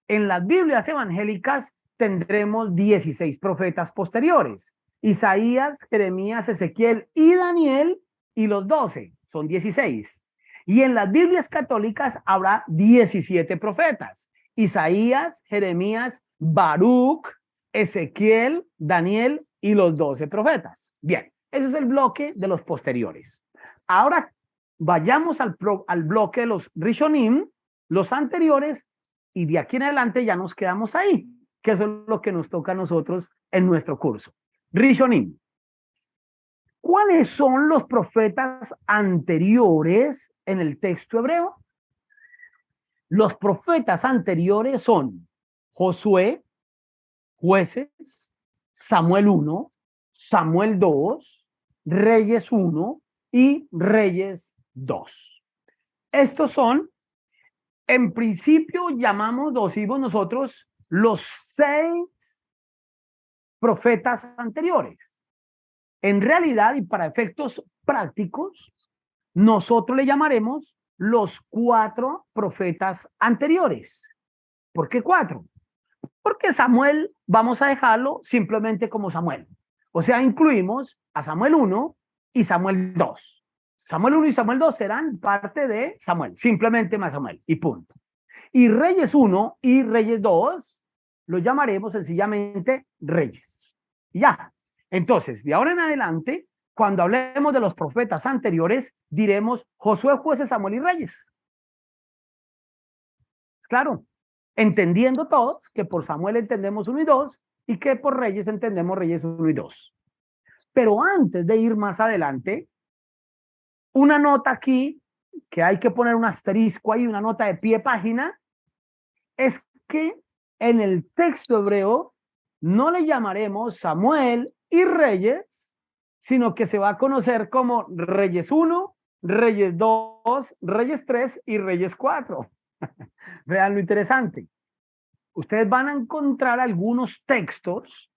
En las Biblias evangélicas tendremos 16 profetas posteriores. Isaías, Jeremías, Ezequiel y Daniel y los 12. Son 16. Y en las Biblias católicas habrá 17 profetas. Isaías, Jeremías, Baruch, Ezequiel, Daniel y los 12 profetas. Bien, ese es el bloque de los posteriores. Ahora vayamos al bloque de los Rishonim, los anteriores, y de aquí en adelante ya nos quedamos ahí, que eso es lo que nos toca a nosotros en nuestro curso. Rishonim. ¿Cuáles son los profetas anteriores en el texto hebreo? Los profetas anteriores son Josué, Jueces, Samuel 1, Samuel 2, Reyes 1 y Reyes 2. Estos son, en principio, decimos nosotros, los 6 profetas anteriores. En realidad, y para efectos prácticos, nosotros le llamaremos los 4 profetas anteriores. ¿Por qué 4? Porque Samuel vamos a dejarlo simplemente como Samuel. O sea, incluimos a Samuel 1 y Samuel 2. Samuel 1 y Samuel 2 serán parte de Samuel, simplemente más Samuel, y punto. Y Reyes 1 y Reyes 2 lo llamaremos sencillamente Reyes. Ya. Entonces, de ahora en adelante, cuando hablemos de los profetas anteriores, diremos Josué, Jueces, Samuel y Reyes. Claro, entendiendo todos que por Samuel entendemos 1 y 2 y que por Reyes entendemos Reyes 1 y 2. Pero antes de ir más adelante, una nota aquí, que hay que poner un asterisco ahí, una nota de pie de página, es que en el texto hebreo no le llamaremos Samuel y Reyes, sino que se va a conocer como Reyes 1, Reyes 2, Reyes 3 y Reyes 4. Vean lo interesante. Ustedes van a encontrar algunos textos,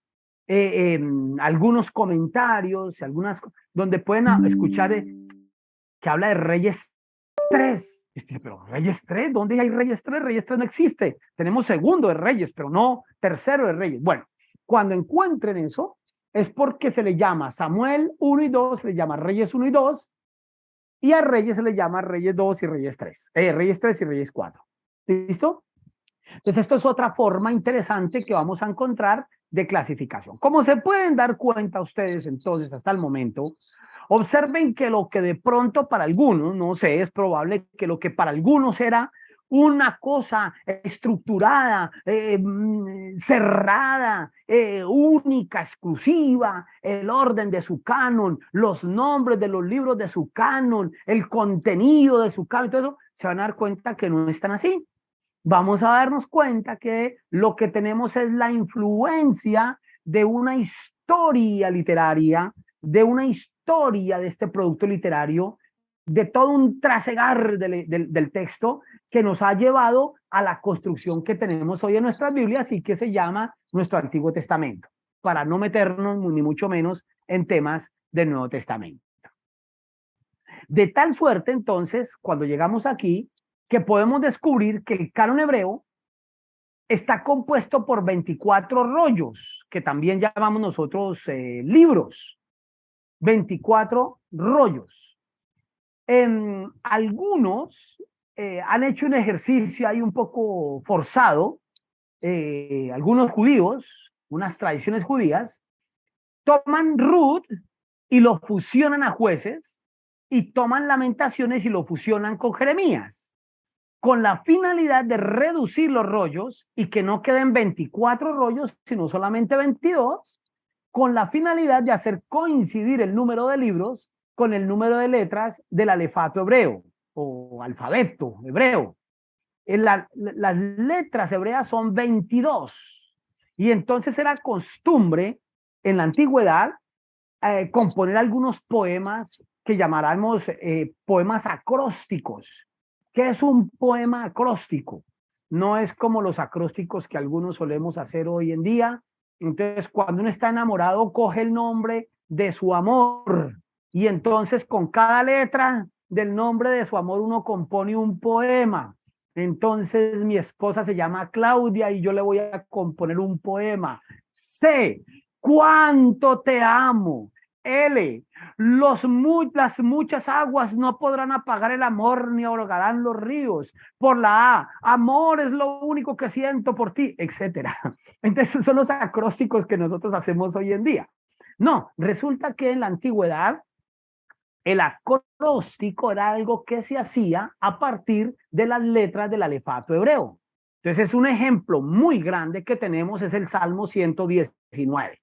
algunos comentarios, donde pueden escuchar que habla de Reyes 3. Pero Reyes 3, ¿dónde hay Reyes 3? Reyes 3 no existe. Tenemos segundo de Reyes, pero no tercero de Reyes. Bueno, cuando encuentren eso, es porque se le llama Samuel 1 y 2, se le llama Reyes 1 y 2, y a Reyes se le llama Reyes 2 y Reyes 3. Reyes 3 y Reyes 4. ¿Listo? Entonces, esto es otra forma interesante que vamos a encontrar de clasificación. Como se pueden dar cuenta ustedes, entonces, hasta el momento, observen que lo que de pronto para algunos, no sé, es probable que lo que para algunos era una cosa estructurada, cerrada, única, exclusiva, el orden de su canon, los nombres de los libros de su canon, el contenido de su canon, todo eso, se van a dar cuenta que no están así. Vamos a darnos cuenta que lo que tenemos es la influencia de una historia literaria, de una historia de este producto literario, de todo un trasegar del texto que nos ha llevado a la construcción que tenemos hoy en nuestras Biblias y que se llama nuestro Antiguo Testamento, para no meternos ni mucho menos en temas del Nuevo Testamento. De tal suerte, entonces, cuando llegamos aquí, que podemos descubrir que el canon hebreo está compuesto por 24 rollos, que también llamamos nosotros libros. 24 rollos. Algunos han hecho un ejercicio ahí un poco forzado, algunos judíos, unas tradiciones judías, toman Ruth y lo fusionan a Jueces, y toman Lamentaciones y lo fusionan con Jeremías, con la finalidad de reducir los rollos y que no queden 24 rollos, sino solamente 22, con la finalidad de hacer coincidir el número de libros con el número de letras del alefato hebreo o alfabeto hebreo. Las letras hebreas son 22 y entonces era costumbre en la antigüedad componer algunos poemas que llamáramos poemas acrósticos. ¿Qué es un poema acróstico? No es como los acrósticos que algunos solemos hacer hoy en día. Entonces, cuando uno está enamorado, coge el nombre de su amor y entonces con cada letra del nombre de su amor uno compone un poema. Entonces, mi esposa se llama Claudia y yo le voy a componer un poema. C, cuánto te amo. L, las muchas aguas no podrán apagar el amor ni ahogarán los ríos. Por la A, amor es lo único que siento por ti, etcétera. Entonces son los acrósticos que nosotros hacemos hoy en día. No, resulta que en la antigüedad el acróstico era algo que se hacía a partir de las letras del alefato hebreo. Entonces es un ejemplo muy grande que tenemos, es el Salmo 119.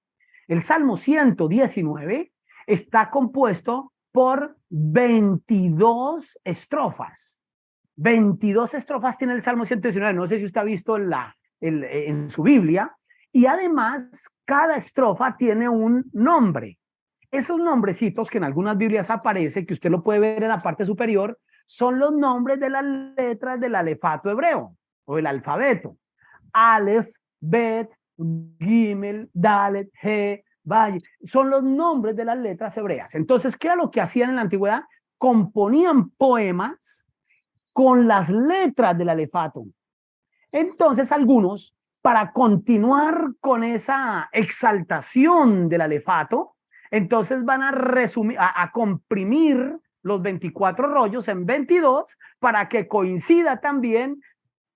El Salmo 119 está compuesto por 22 estrofas. 22 estrofas tiene el Salmo 119. No sé si usted ha visto en su Biblia. Y además, cada estrofa tiene un nombre. Esos nombrecitos que en algunas Biblias aparece, que usted lo puede ver en la parte superior, son los nombres de las letras del alefato hebreo o el alfabeto. Aleph, Bet, Gimel, Dalet, He, Valle. Son los nombres de las letras hebreas. Entonces, ¿qué era lo que hacían en la antigüedad? Componían poemas con las letras del alefato. Entonces, algunos, para continuar con esa exaltación del alefato, entonces van a resumir, a comprimir los 24 rollos en 22 para que coincida también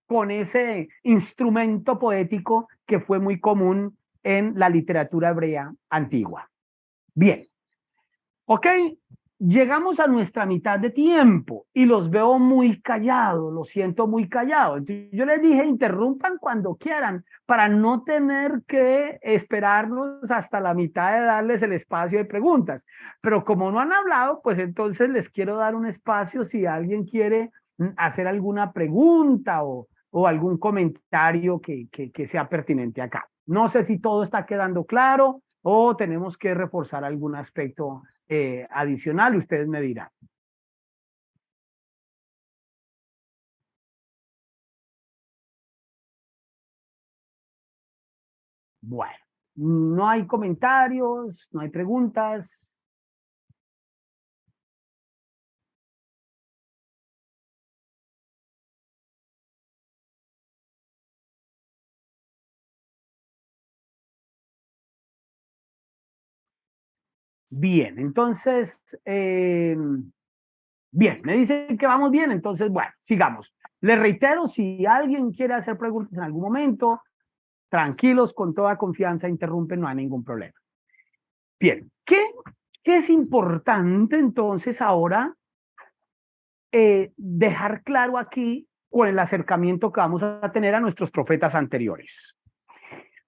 con ese instrumento poético que fue muy común en la literatura hebrea antigua. Bien, ok, llegamos a nuestra mitad de tiempo y los veo muy callados, los siento muy callados. Entonces, yo les dije, interrumpan cuando quieran para no tener que esperarnos hasta la mitad de darles el espacio de preguntas. Pero como no han hablado, pues entonces les quiero dar un espacio si alguien quiere hacer alguna pregunta o algún comentario que sea pertinente acá. No sé si todo está quedando claro o tenemos que reforzar algún aspecto adicional, ustedes me dirán. Bueno, no hay comentarios, no hay preguntas. Bien, entonces, bien, me dicen que vamos bien, entonces, bueno, sigamos. Les reitero, si alguien quiere hacer preguntas en algún momento, tranquilos, con toda confianza, interrumpen, no hay ningún problema. Bien, ¿qué es importante entonces ahora dejar claro aquí con el acercamiento que vamos a tener a nuestros profetas anteriores?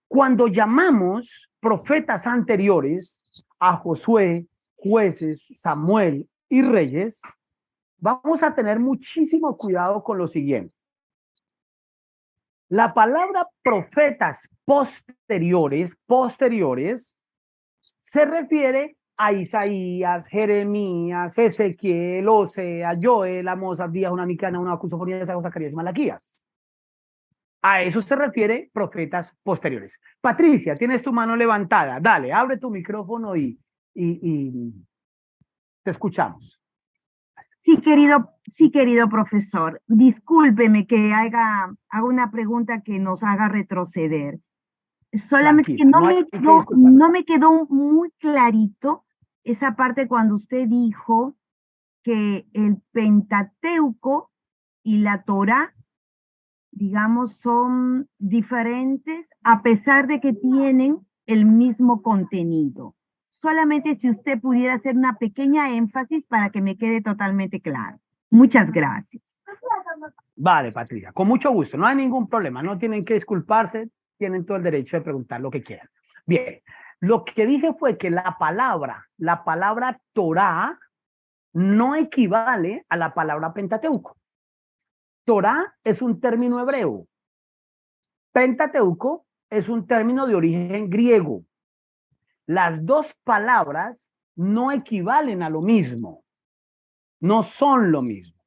Cuando llamamos profetas anteriores a Josué, Jueces, Samuel y Reyes, vamos a tener muchísimo cuidado con lo siguiente. La palabra profetas posteriores se refiere a Isaías, Jeremías, Ezequiel, Osea, Joel, Amós, Abdías, una Micana, una Acusofonía, Zacarías y Malaquías. A eso se refiere profetas posteriores. Patricia, tienes tu mano levantada. Dale, abre tu micrófono y te escuchamos. Sí, querido profesor. Discúlpeme que haga una pregunta que nos haga retroceder. Solamente que no me quedó muy clarito esa parte cuando usted dijo que el Pentateuco y la Torá, digamos, son diferentes a pesar de que tienen el mismo contenido. Solamente si usted pudiera hacer una pequeña énfasis para que me quede totalmente claro. Muchas gracias. Vale, Patricia, con mucho gusto, no hay ningún problema, no tienen que disculparse, tienen todo el derecho de preguntar lo que quieran. Bien, Lo que dije fue que la palabra Torah no equivale a la palabra Pentateuco. Torah es un término hebreo. Pentateuco es un término de origen griego. Las dos palabras no equivalen a lo mismo. No son lo mismo.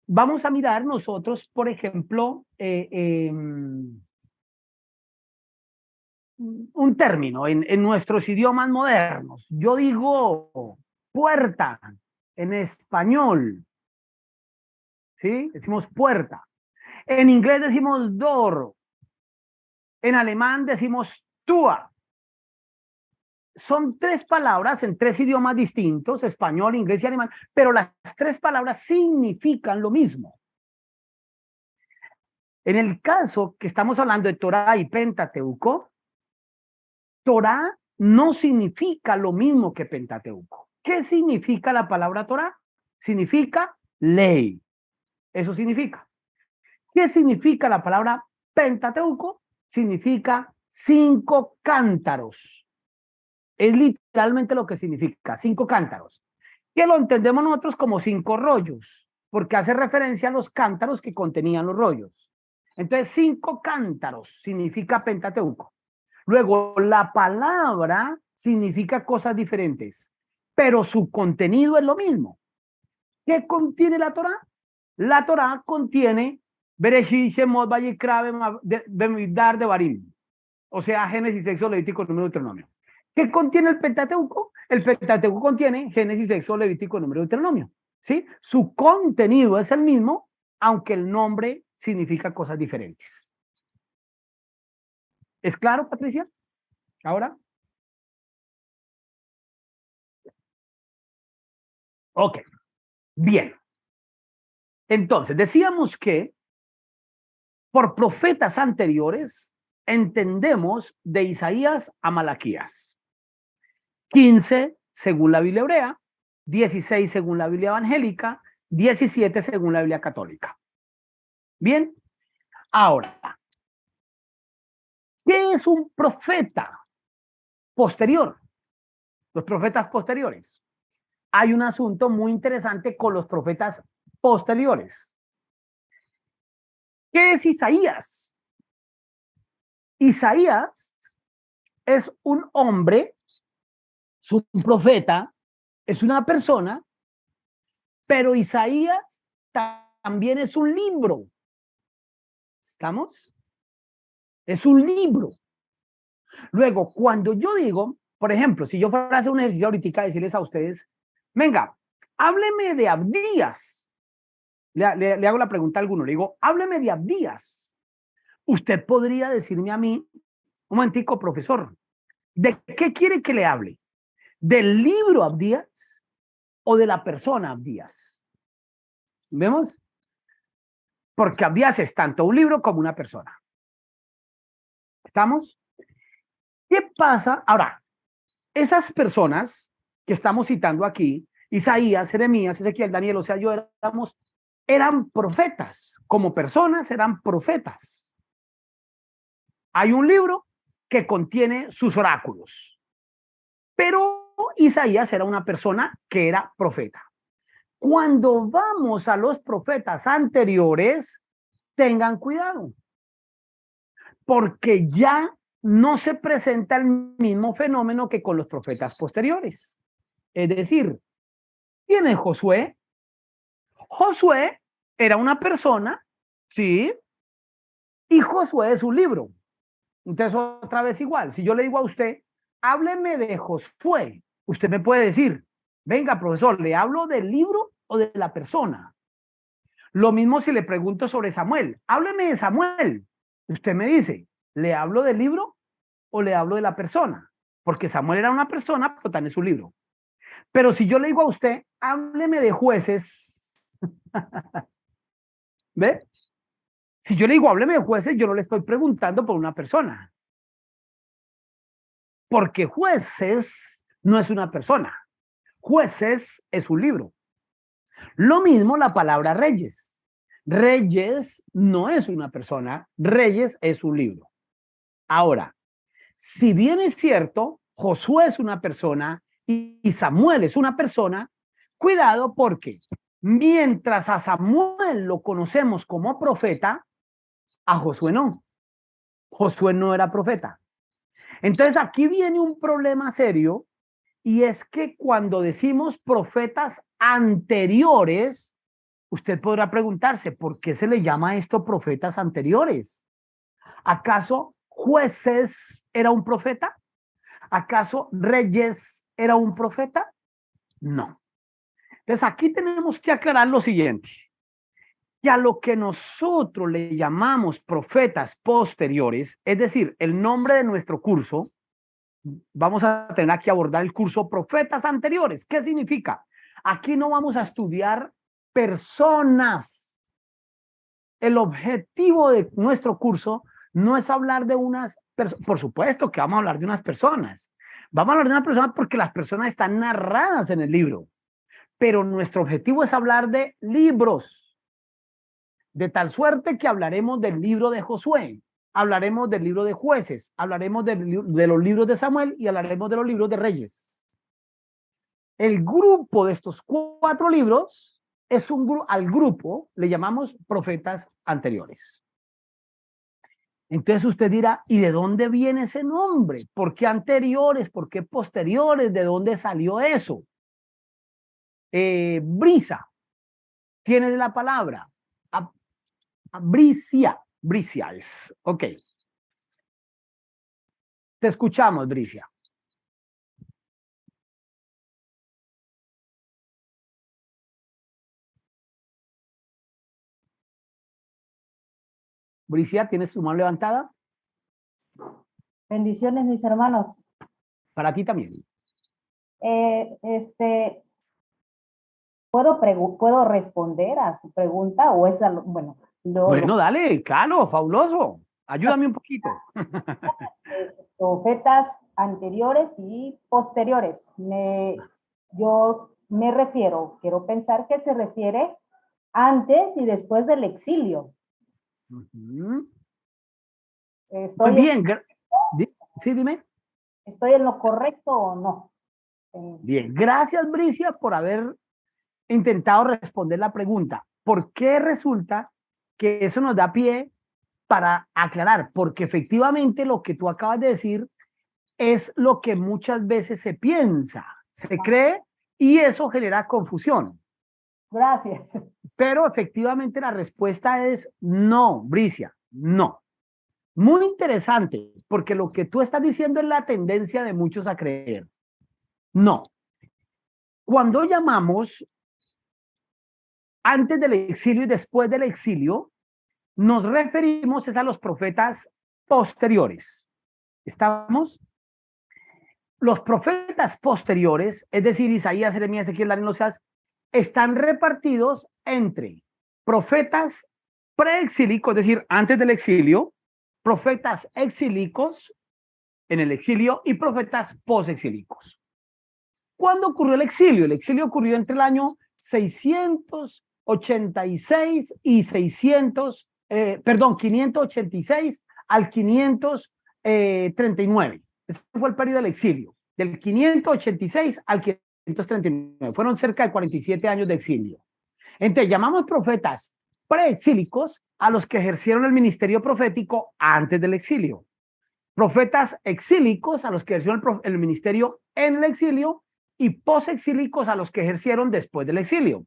Vamos a mirar nosotros, por ejemplo, un término en nuestros idiomas modernos. Yo digo puerta en español. ¿Sí? Decimos puerta. En inglés decimos door. En alemán decimos Tua. Son tres palabras en tres idiomas distintos, español, inglés y alemán, pero las tres palabras significan lo mismo. En el caso que estamos hablando de Torah y Pentateuco, Torah no significa lo mismo que Pentateuco. ¿Qué significa la palabra Torah? Significa ley. Eso significa. ¿Qué significa la palabra Pentateuco? Significa 5 cántaros. Es literalmente lo que significa, 5 cántaros. Que lo entendemos nosotros como 5 rollos, porque hace referencia a los cántaros que contenían los rollos. Entonces, 5 cántaros significa Pentateuco. Luego, la palabra significa cosas diferentes, pero su contenido es lo mismo. ¿Qué contiene la Torah? La Torah contiene Bereshit, Shemot, Vayikra, Bemidbar, Devarim. O sea, Génesis, Éxodo, Levítico, Número, Deuteronomio. ¿Qué contiene el Pentateuco? El Pentateuco contiene Génesis, Éxodo, Levítico, Número, Deuteronomio. ¿Sí? Su contenido es el mismo, aunque el nombre significa cosas diferentes. ¿Es claro, Patricia? ¿Ahora? Ok. Bien. Entonces, decíamos que por profetas anteriores entendemos de Isaías a Malaquías. 15 según la Biblia hebrea, 16 según la Biblia evangélica, 17 según la Biblia católica. Bien, ahora, ¿qué es un profeta posterior? Los profetas posteriores. Hay un asunto muy interesante con los profetas posteriores. ¿Qué es Isaías? Isaías es un hombre, es un profeta, es una persona, pero Isaías también es un libro. ¿Estamos? Es un libro. Luego, cuando yo digo, por ejemplo, si yo fuera a hacer un ejercicio ahorita, decirles a ustedes, venga, hábleme de Abdías. Le hago la pregunta a alguno, le digo, hábleme de Abdías. Usted podría decirme a mí, un momentico, profesor, ¿de qué quiere que le hable? ¿Del libro Abdías o de la persona Abdías? ¿Vemos? Porque Abdías es tanto un libro como una persona. ¿Estamos? ¿Qué pasa? Ahora, esas personas que estamos citando aquí, Isaías, Jeremías, Ezequiel, Daniel, o sea, eran profetas. Como personas eran profetas. Hay un libro que contiene sus oráculos. Pero Isaías era una persona que era profeta. Cuando vamos a los profetas anteriores, tengan cuidado, porque ya no se presenta el mismo fenómeno que con los profetas posteriores. Es decir, ¿quién es Josué? Josué era una persona, ¿sí? Y Josué es un libro. Entonces, otra vez igual, si yo le digo a usted, hábleme de Josué, usted me puede decir, venga, profesor, ¿le hablo del libro o de la persona? Lo mismo si le pregunto sobre Samuel, hábleme de Samuel. Usted me dice, ¿le hablo del libro o le hablo de la persona? Porque Samuel era una persona, pero también es un libro. Pero si yo le digo a usted, hábleme de Jueces, ¿ve? Si yo le digo, hábleme de Jueces, yo no le estoy preguntando por una persona. Porque Jueces no es una persona. Jueces es un libro. Lo mismo la palabra Reyes. Reyes no es una persona, Reyes es un libro. Ahora, si bien es cierto, Josué es una persona y Samuel es una persona, cuidado porque mientras a Samuel lo conocemos como profeta, a Josué no. Josué no era profeta. Entonces aquí viene un problema serio y es que cuando decimos profetas anteriores, usted podrá preguntarse, ¿por qué se le llama esto profetas anteriores? ¿Acaso Jueces era un profeta? ¿Acaso Reyes era un profeta? No. Entonces aquí tenemos que aclarar lo siguiente, que a lo que nosotros le llamamos profetas posteriores, es decir, el nombre de nuestro curso, vamos a tener que abordar el curso profetas anteriores. ¿Qué significa? Aquí no vamos a estudiar personas. El objetivo de nuestro curso no es hablar de unas personas, por supuesto que vamos a hablar de unas personas. Vamos a hablar de unas personas porque las personas están narradas en el libro, pero nuestro objetivo es hablar de libros, de tal suerte que hablaremos del libro de Josué, hablaremos del libro de Jueces, hablaremos de los libros de Samuel y hablaremos de los libros de Reyes. El grupo de estos 4 libros es al grupo le llamamos profetas anteriores. Entonces usted dirá, ¿y de dónde viene ese nombre? ¿Por qué anteriores? ¿Por qué posteriores? ¿De dónde salió eso? Brisa, tienes la palabra. Bricia es, ok. Te escuchamos, Bricia. Bricia, ¿tienes tu mano levantada? Bendiciones, mis hermanos. Para ti también. ¿Puedo responder a su pregunta o es bueno? Bueno, dale, claro, fabuloso. Ayúdame un poquito. Profetas anteriores y posteriores. Yo me refiero, quiero pensar que se refiere antes y después del exilio. Muy bien. Sí, dime. ¿Estoy en lo correcto o no? Bien, gracias, Bricia, por haber intentado responder la pregunta. ¿Por qué resulta que eso nos da pie para aclarar? Porque efectivamente lo que tú acabas de decir es lo que muchas veces se piensa, se cree y eso genera confusión. Gracias. Pero efectivamente la respuesta es no, Bricia, no. Muy interesante, porque lo que tú estás diciendo es la tendencia de muchos a creer. No. Cuando llamamos antes del exilio y después del exilio, nos referimos a los profetas posteriores. ¿Estamos? Los profetas posteriores, es decir, Isaías, Jeremías, Ezequiel, Daniel, Oseas, están repartidos entre profetas preexílicos, es decir, antes del exilio, profetas exílicos en el exilio y profetas posexílicos. ¿Cuándo ocurrió el exilio? El exilio ocurrió entre el año 686 y 586 al 539. Ese fue el periodo del exilio, del 586 al 539. Fueron cerca de 47 años de exilio. Entonces, llamamos profetas preexílicos a los que ejercieron el ministerio profético antes del exilio. Profetas exílicos a los que ejercieron el ministerio en el exilio y posexílicos a los que ejercieron después del exilio.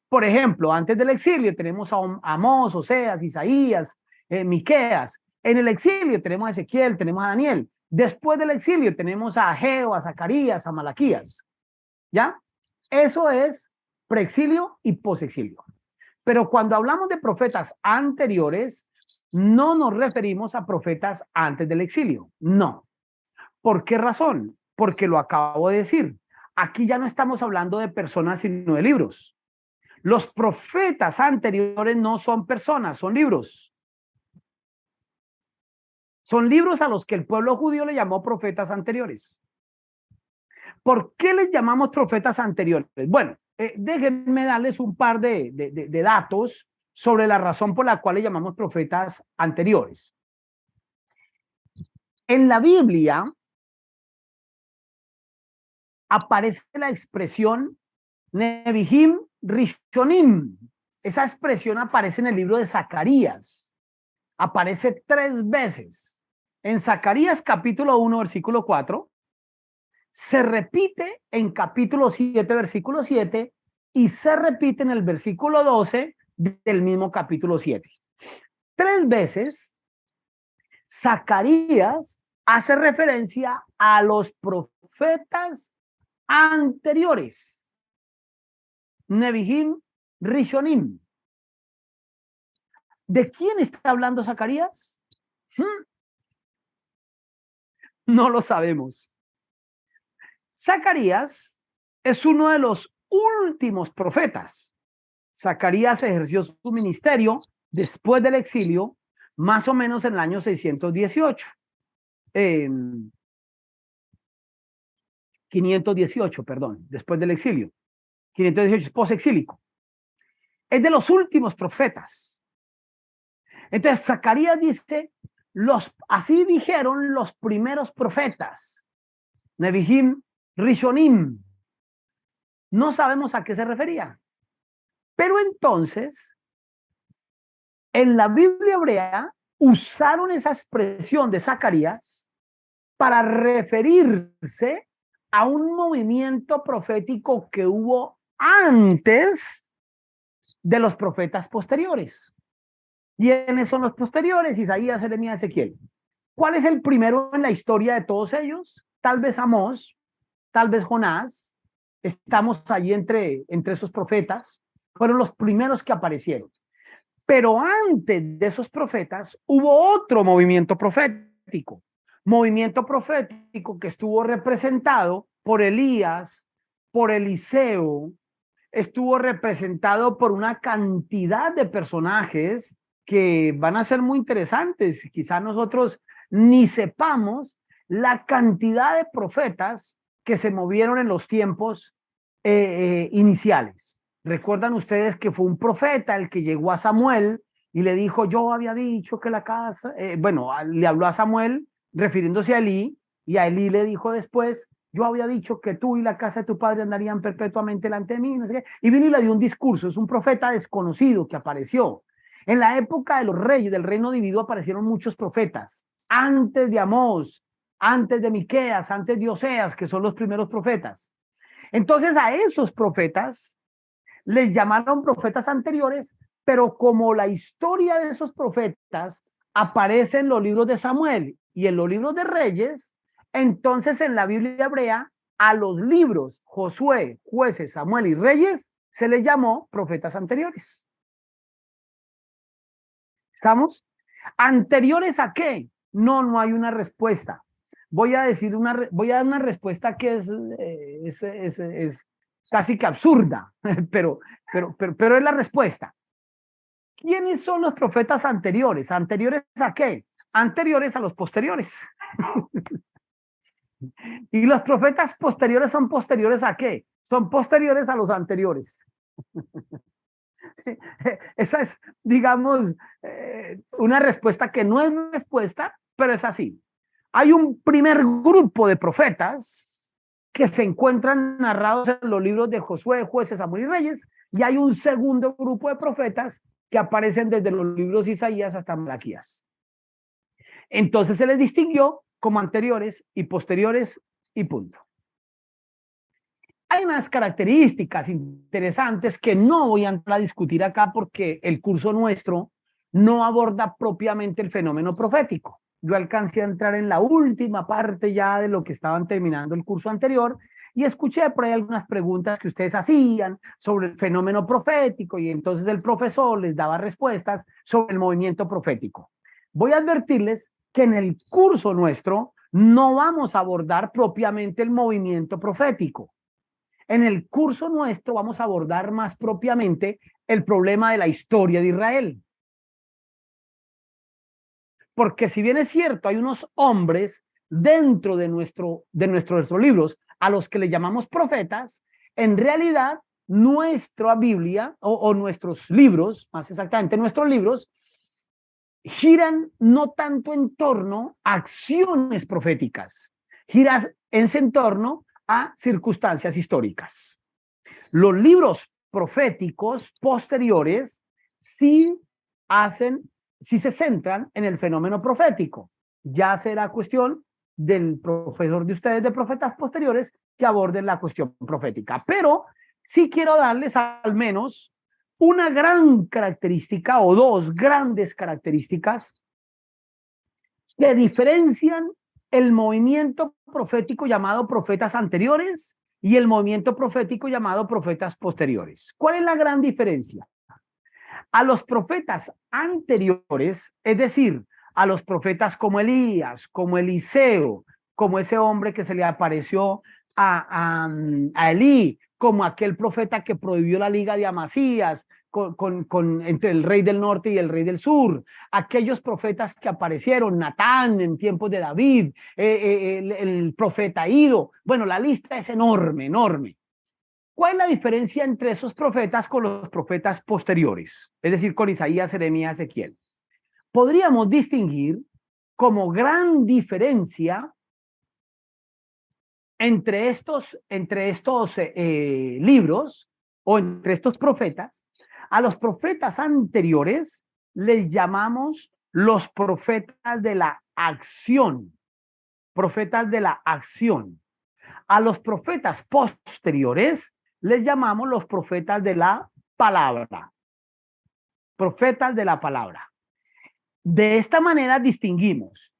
Por ejemplo, antes del exilio tenemos a Amós, Oseas, Isaías, Miqueas. En el exilio tenemos a Ezequiel, tenemos a Daniel. Después del exilio tenemos a Ageo, a Zacarías, a Malaquías. ¿Ya? Eso es preexilio y posexilio. Pero cuando hablamos de profetas anteriores, no nos referimos a profetas antes del exilio. No. ¿Por qué razón? Porque lo acabo de decir. Aquí ya no estamos hablando de personas, sino de libros. Los profetas anteriores no son personas, son libros. Son libros a los que el pueblo judío le llamó profetas anteriores. ¿Por qué les llamamos profetas anteriores? Bueno, déjenme darles un par de datos sobre la razón por la cual le llamamos profetas anteriores. En la Biblia aparece la expresión Nebihim Rishonim. Esa expresión aparece en el libro de Zacarías. Aparece 3 veces. En Zacarías capítulo 1, versículo 4. Se repite en capítulo 7, versículo 7. Y se repite en el versículo 12 del mismo capítulo 7. 3 veces Zacarías hace referencia a los profetas anteriores. Nebihim Rishonim. ¿De quién está hablando Zacarías? No lo sabemos. Zacarías es uno de los últimos profetas. Zacarías ejerció su ministerio después del exilio, más o menos en el año 618. 518, perdón, después del exilio. 518 es posexílico. Es de los últimos profetas. Entonces, Zacarías dice, así dijeron los primeros profetas. Nebihim Rishonim. No sabemos a qué se refería. Pero entonces, en la Biblia hebrea, usaron esa expresión de Zacarías para referirse a un movimiento profético que hubo antes de los profetas posteriores. ¿Quiénes son los posteriores? Isaías, Jeremías, Ezequiel. ¿Cuál es el primero en la historia de todos ellos? Tal vez Amós, tal vez Jonás. Estamos allí entre esos profetas. Fueron los primeros que aparecieron. Pero antes de esos profetas hubo otro movimiento profético. Movimiento profético que estuvo representado por Elías, por Eliseo, estuvo representado por una cantidad de personajes que van a ser muy interesantes. Quizá nosotros ni sepamos la cantidad de profetas que se movieron en los tiempos iniciales. ¿Recuerdan ustedes que fue un profeta el que llegó a Samuel y le dijo, yo había dicho que la casa, le habló a Samuel refiriéndose a Elí, y a Elí le dijo después, yo había dicho que tú y la casa de tu padre andarían perpetuamente delante de mí, no sé qué, y vino y le dio un discurso. Es un profeta desconocido que apareció. En la época de los reyes del reino dividido aparecieron muchos profetas, antes de Amós, antes de Miqueas, antes de Oseas, que son los primeros profetas. Entonces a esos profetas les llamaron profetas anteriores, pero como la historia de esos profetas aparece en los libros de Samuel y en los libros de Reyes, entonces en la Biblia hebrea a los libros Josué, Jueces, Samuel y Reyes se les llamó profetas anteriores. ¿Estamos? ¿Anteriores a qué? No hay una respuesta. Voy a dar una respuesta que es casi que absurda, pero es la respuesta. ¿Quiénes son los profetas anteriores? ¿Anteriores a qué? Anteriores a los posteriores. ¿Y los profetas posteriores son posteriores a qué? Son posteriores a los anteriores. Esa es, digamos, una respuesta que no es respuesta, pero es así. Hay un primer grupo de profetas que se encuentran narrados en los libros de Josué, Jueces, Samuel y Reyes, y hay un segundo grupo de profetas que aparecen desde los libros de Isaías hasta Malaquías. Entonces se les distinguió como anteriores y posteriores y punto. Hay unas características interesantes que no voy a entrar a discutir acá porque el curso nuestro no aborda propiamente el fenómeno profético. Yo alcancé a entrar en la última parte ya de lo que estaban terminando el curso anterior y escuché por ahí algunas preguntas que ustedes hacían sobre el fenómeno profético y entonces el profesor les daba respuestas sobre el movimiento profético. Voy a advertirles que en el curso nuestro no vamos a abordar propiamente el movimiento profético. En el curso nuestro vamos a abordar más propiamente el problema de la historia de Israel. Porque si bien es cierto, hay unos hombres dentro de nuestros libros a los que le llamamos profetas, en realidad nuestra Biblia o nuestros libros, más exactamente nuestros libros, giran no tanto en torno a acciones proféticas, giran en torno a circunstancias históricas. Los libros proféticos posteriores sí se centran en el fenómeno profético. Ya será cuestión del profesor de ustedes de profetas posteriores que aborden la cuestión profética. Pero sí quiero darles al menos una gran característica o dos grandes características que diferencian el movimiento profético llamado profetas anteriores y el movimiento profético llamado profetas posteriores. ¿Cuál es la gran diferencia? A los profetas anteriores, es decir, a los profetas como Elías, como Eliseo, como ese hombre que se le apareció a Elí, como aquel profeta que prohibió la liga de Amasías entre el rey del norte y el rey del sur, aquellos profetas que aparecieron, Natán en tiempos de David, el profeta Ido. Bueno, la lista es enorme, enorme. ¿Cuál es la diferencia entre esos profetas con los profetas posteriores? Es decir, con Isaías, Jeremías, Ezequiel. Podríamos distinguir como gran diferencia entre estos libros o entre estos profetas. A los profetas anteriores les llamamos los profetas de la acción. Profetas de la acción. A los profetas posteriores les llamamos los profetas de la palabra. Profetas de la palabra. De esta manera distinguimos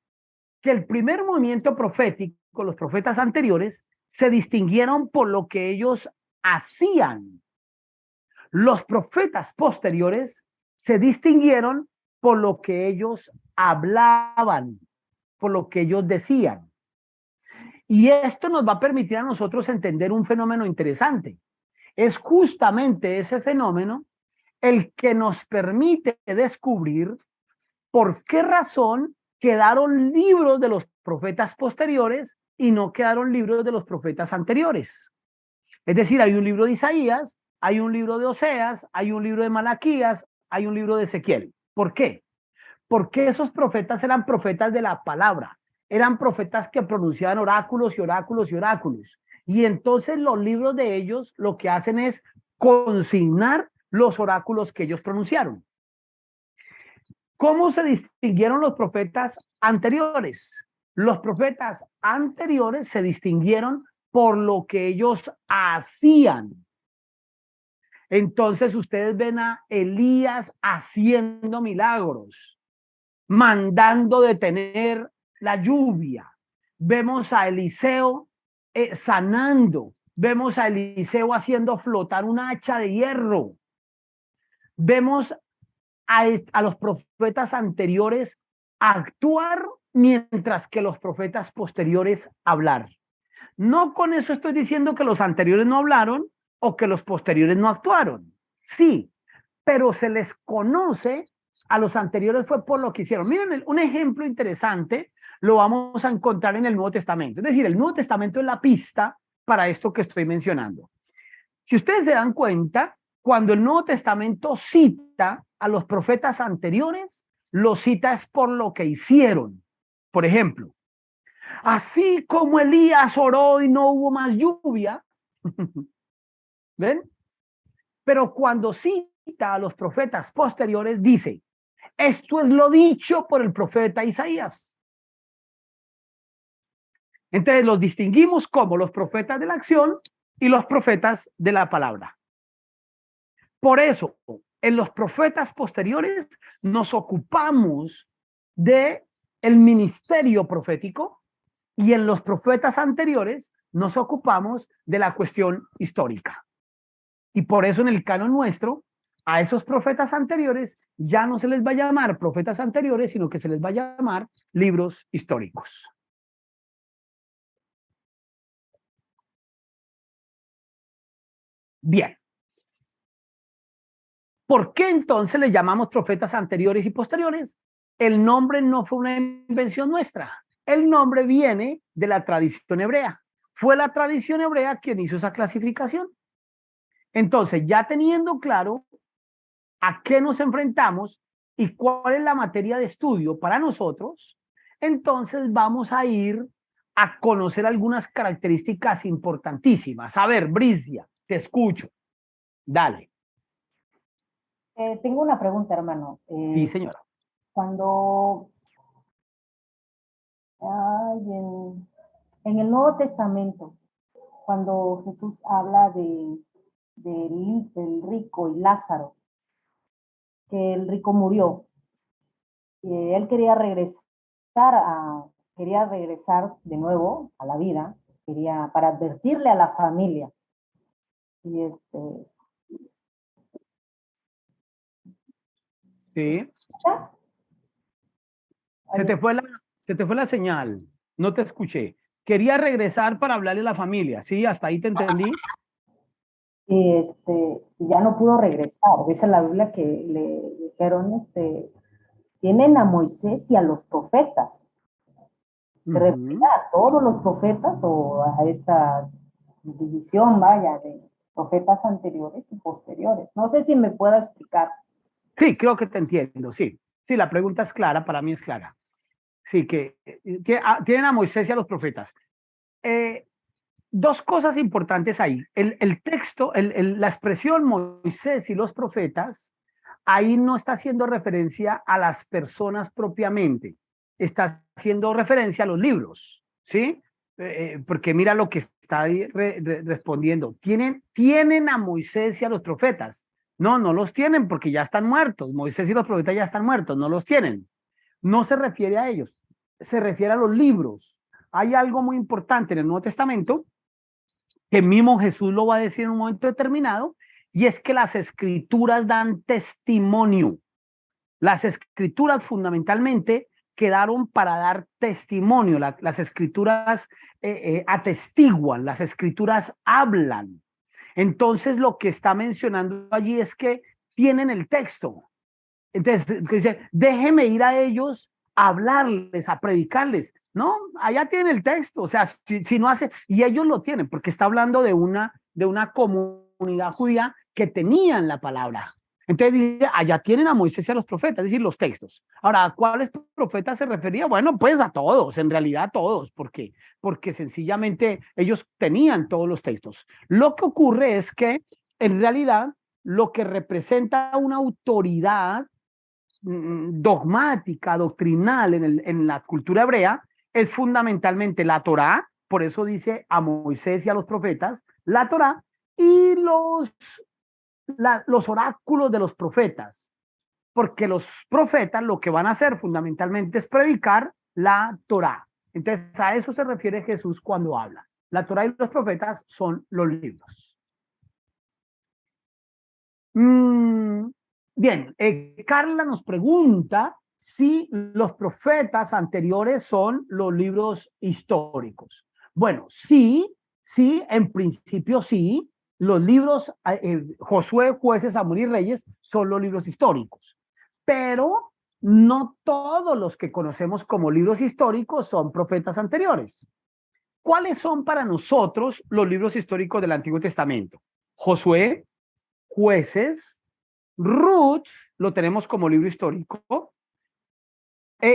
que el primer movimiento profético, los profetas anteriores, se distinguieron por lo que ellos hacían. Los profetas posteriores se distinguieron por lo que ellos hablaban, por lo que ellos decían. Y esto nos va a permitir a nosotros entender un fenómeno interesante. Es justamente ese fenómeno el que nos permite descubrir por qué razón quedaron libros de los profetas posteriores y no quedaron libros de los profetas anteriores. Es decir, hay un libro de Isaías, hay un libro de Oseas, hay un libro de Malaquías, hay un libro de Ezequiel. ¿Por qué? Porque esos profetas eran profetas de la palabra, eran profetas que pronunciaban oráculos y oráculos y oráculos. Y entonces los libros de ellos lo que hacen es consignar los oráculos que ellos pronunciaron. ¿Cómo se distinguieron los profetas anteriores? Los profetas anteriores se distinguieron por lo que ellos hacían. Entonces ustedes ven a Elías haciendo milagros, mandando detener la lluvia. Vemos a Eliseo sanando. Vemos a Eliseo haciendo flotar un hacha de hierro. Vemos a los profetas anteriores actuar mientras que los profetas posteriores hablar. No con eso estoy diciendo que los anteriores no hablaron o que los posteriores no actuaron. Sí, pero se les conoce a los anteriores fue por lo que hicieron. Miren, un ejemplo interesante lo vamos a encontrar en el Nuevo Testamento. Es decir, el Nuevo Testamento es la pista para esto que estoy mencionando. Si ustedes se dan cuenta, cuando el Nuevo Testamento cita a los profetas anteriores, lo cita es por lo que hicieron. Por ejemplo, así como Elías oró y no hubo más lluvia, ¿ven? Pero cuando cita a los profetas posteriores, dice, esto es lo dicho por el profeta Isaías. Entonces los distinguimos como los profetas de la acción y los profetas de la palabra. Por eso, en los profetas posteriores nos ocupamos de el ministerio profético y en los profetas anteriores nos ocupamos de la cuestión histórica. Y por eso en el canon nuestro, a esos profetas anteriores ya no se les va a llamar profetas anteriores, sino que se les va a llamar libros históricos. Bien. ¿Por qué entonces les llamamos profetas anteriores y posteriores? El nombre no fue una invención nuestra. El nombre viene de la tradición hebrea. Fue la tradición hebrea quien hizo esa clasificación. Entonces, ya teniendo claro a qué nos enfrentamos, y cuál es la materia de estudio para nosotros, entonces vamos a ir a conocer algunas características importantísimas. A ver, Bricia, te escucho. Dale. Tengo una pregunta, hermano. Sí, señora. Cuando en el Nuevo Testamento, cuando Jesús habla del rico y Lázaro, que el rico murió, él quería regresar de nuevo a la vida, para advertirle a la familia. Y Sí. Se te fue la señal. No te escuché. Quería regresar para hablarle a la familia. Sí, hasta ahí te entendí. Y ya no pudo regresar. Dice la Biblia que le dijeron, tienen a Moisés y a los profetas. Se refiere a todos los profetas o a esta división, vaya, de profetas anteriores y posteriores. No sé si me puedo explicar. Sí, creo que te entiendo, sí. Sí, la pregunta es clara, para mí es clara. Sí, que tienen a Moisés y a los profetas. Dos cosas importantes ahí. El texto, la expresión Moisés y los profetas, ahí no está haciendo referencia a las personas propiamente, está haciendo referencia a los libros, ¿sí? Porque mira lo que está ahí respondiendo. ¿Tienen a Moisés y a los profetas? No, no los tienen porque ya están muertos. Moisés y los profetas ya están muertos, no los tienen. No se refiere a ellos, se refiere a los libros. Hay algo muy importante en el Nuevo Testamento que mismo Jesús lo va a decir en un momento determinado, y es que las escrituras dan testimonio. Las escrituras fundamentalmente quedaron para dar testimonio. Las escrituras atestiguan, las escrituras hablan. Entonces lo que está mencionando allí es que tienen el texto. Entonces dice, déjeme ir a ellos a hablarles, a predicarles. No, allá tienen el texto, o sea, si no hace, y ellos lo tienen, porque está hablando de una comunidad judía que tenían la palabra. Entonces dice, allá tienen a Moisés y a los profetas, es decir, los textos. Ahora, ¿a cuáles profetas se refería? Bueno, pues a todos, en realidad a todos, porque sencillamente ellos tenían todos los textos. Lo que ocurre es que, en realidad, lo que representa una autoridad dogmática, doctrinal en la cultura hebrea, es fundamentalmente la Torá, por eso dice a Moisés y a los profetas, la Torá, y los oráculos de los profetas, porque los profetas lo que van a hacer fundamentalmente es predicar la Torá. Entonces a eso se refiere Jesús cuando habla. La Torá y los profetas son los libros. Bien, Carla nos pregunta si los profetas anteriores son los libros históricos. Bueno, sí, en principio sí. Los libros Josué, Jueces, Samuel y Reyes son los libros históricos, pero no todos los que conocemos como libros históricos son profetas anteriores. ¿Cuáles son para nosotros los libros históricos del Antiguo Testamento? Josué, Jueces, Ruth lo tenemos como libro histórico,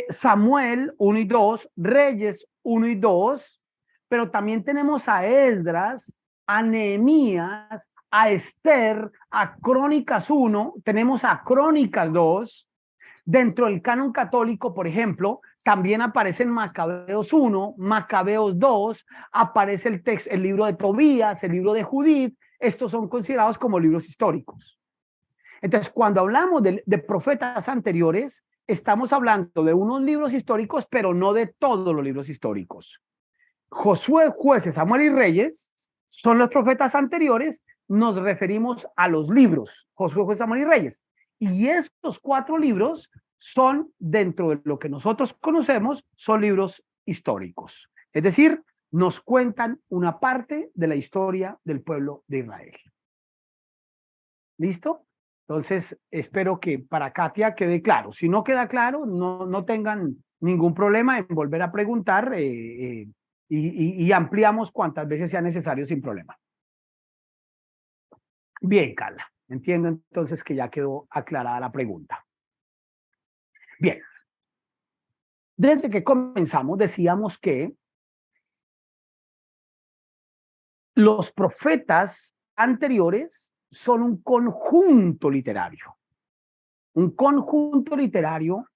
Samuel 1 y 2, Reyes 1 y 2, pero también tenemos a Esdras, a Nehemías, a Esther, a Crónicas 1, tenemos a Crónicas 2. Dentro del canon católico, por ejemplo, también aparecen Macabeos 1, Macabeos 2, aparece el libro de Tobías, el libro de Judith. Estos son considerados como libros históricos. Entonces, cuando hablamos de profetas anteriores, estamos hablando de unos libros históricos, pero no de todos los libros históricos. Josué, Jueces, Samuel y Reyes son los profetas anteriores, nos referimos a los libros, Josué, Jueces, Samuel y Reyes. Y estos 4 libros son, dentro de lo que nosotros conocemos, son libros históricos. Es decir, nos cuentan una parte de la historia del pueblo de Israel. ¿Listo? Entonces, espero que para Katia quede claro. Si no queda claro, no tengan ningún problema en volver a preguntar y ampliamos cuantas veces sea necesario sin problema. Bien, Carla. Entiendo entonces que ya quedó aclarada la pregunta. Bien. Desde que comenzamos decíamos que los profetas anteriores son un conjunto literario. Un conjunto literario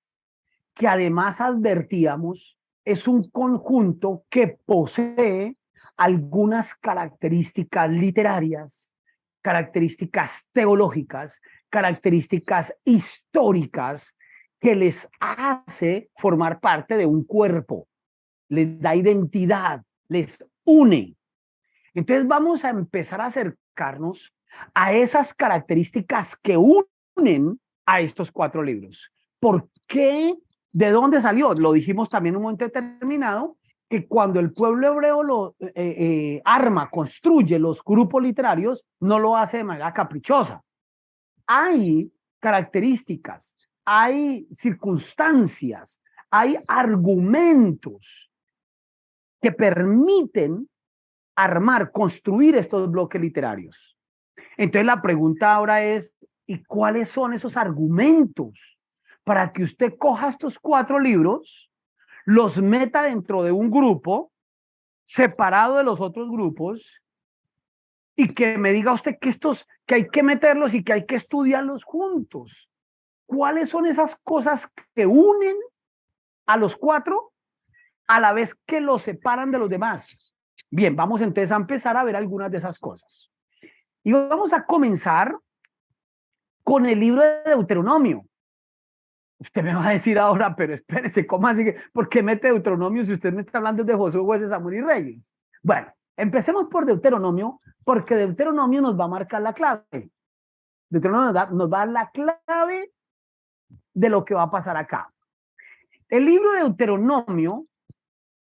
que además advertíamos es un conjunto que posee algunas características literarias, características teológicas, características históricas que les hace formar parte de un cuerpo, les da identidad, les une. Entonces vamos a empezar a acercarnos a esas características que unen a estos 4 libros. ¿Por qué? ¿De dónde salió? Lo dijimos también en un momento determinado, que cuando el pueblo hebreo lo arma, construye los grupos literarios, no lo hace de manera caprichosa. Hay características, hay circunstancias, hay argumentos que permiten armar, construir estos bloques literarios. Entonces la pregunta ahora es, ¿y cuáles son esos argumentos para que usted coja estos 4 libros, los meta dentro de un grupo, separado de los otros grupos, y que me diga usted que hay que meterlos y que hay que estudiarlos juntos? ¿Cuáles son esas cosas que unen a los 4 a la vez que los separan de los demás? Bien, vamos entonces a empezar a ver algunas de esas cosas. Y vamos a comenzar con el libro de Deuteronomio. Usted me va a decir ahora, pero espérese, ¿cómo así? ¿Por qué mete Deuteronomio si usted me está hablando de Josué, Jueces, Samuel y Reyes? Bueno, empecemos por Deuteronomio, porque Deuteronomio nos va a marcar la clave. Deuteronomio nos va a dar la clave de lo que va a pasar acá. El libro de Deuteronomio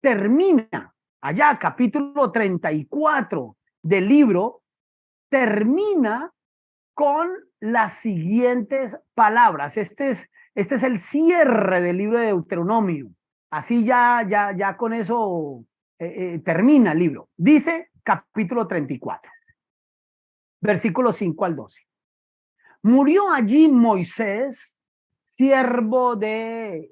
termina, allá capítulo 34 del libro, termina con las siguientes palabras. Este es el cierre del libro de Deuteronomio. Así ya con eso termina el libro. Dice capítulo 34, versículos 5 al 12. Murió allí Moisés, siervo de...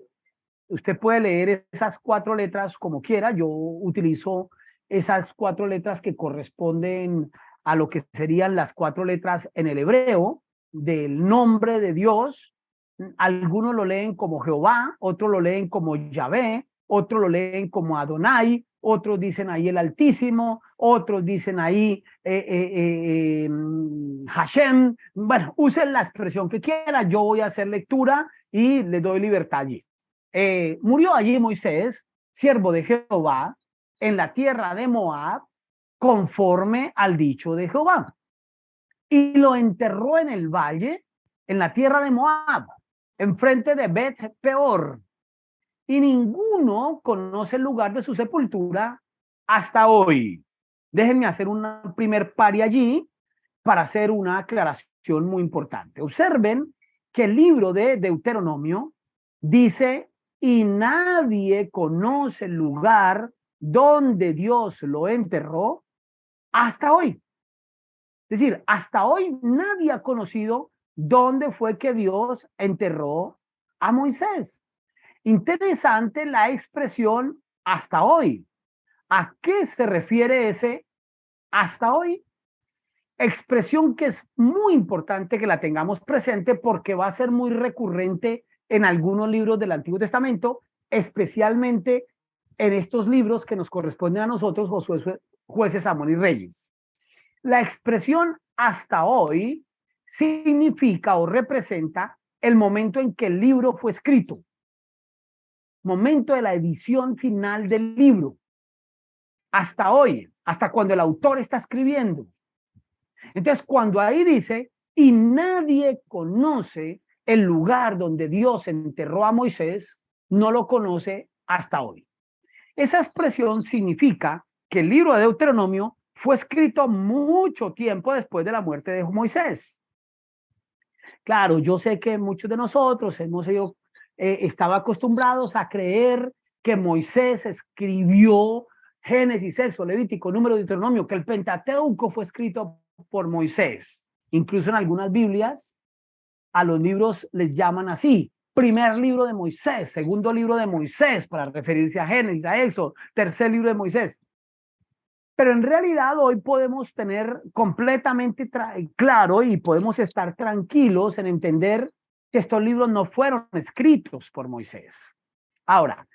Usted puede leer esas 4 letras como quiera. Yo utilizo esas 4 letras que corresponden a lo que serían las 4 letras en el hebreo del nombre de Dios. Algunos lo leen como Jehová, otros lo leen como Yahvé, otros lo leen como Adonai, otros dicen ahí el Altísimo, otros dicen ahí Hashem. Bueno, usen la expresión que quiera. Yo voy a hacer lectura y les doy libertad allí. Murió allí Moisés, siervo de Jehová, en la tierra de Moab, conforme al dicho de Jehová. Y lo enterró en el valle, en la tierra de Moab, enfrente de Bet Peor. Y ninguno conoce el lugar de su sepultura hasta hoy. Déjenme hacer un primer pari allí para hacer una aclaración muy importante. Observen que el libro de Deuteronomio dice: y nadie conoce el lugar donde Dios lo enterró hasta hoy. Es decir, hasta hoy nadie ha conocido dónde fue que Dios enterró a Moisés. Interesante la expresión hasta hoy. ¿A qué se refiere ese hasta hoy? Expresión que es muy importante que la tengamos presente porque va a ser muy recurrente en algunos libros del Antiguo Testamento, especialmente en estos libros que nos corresponden a nosotros, Josué, Jueces, Samuel y Reyes. La expresión hasta hoy significa o representa el momento en que el libro fue escrito, momento de la edición final del libro, hasta hoy, hasta cuando el autor está escribiendo. Entonces, cuando ahí dice, y nadie conoce el lugar donde Dios enterró a Moisés, no lo conoce hasta hoy. Esa expresión significa que el libro de Deuteronomio fue escrito mucho tiempo después de la muerte de Moisés. Claro, yo sé que muchos de nosotros estaba acostumbrados a creer que Moisés escribió Génesis, Éxodo, Levítico, Número, Deuteronomio, que el Pentateuco fue escrito por Moisés. Incluso en algunas Biblias a los libros les llaman así, primer libro de Moisés, segundo libro de Moisés, para referirse a Génesis, a Éxodo, tercer libro de Moisés. Pero en realidad hoy podemos tener completamente claro y podemos estar tranquilos en entender que estos libros no fueron escritos por Moisés. Ahora,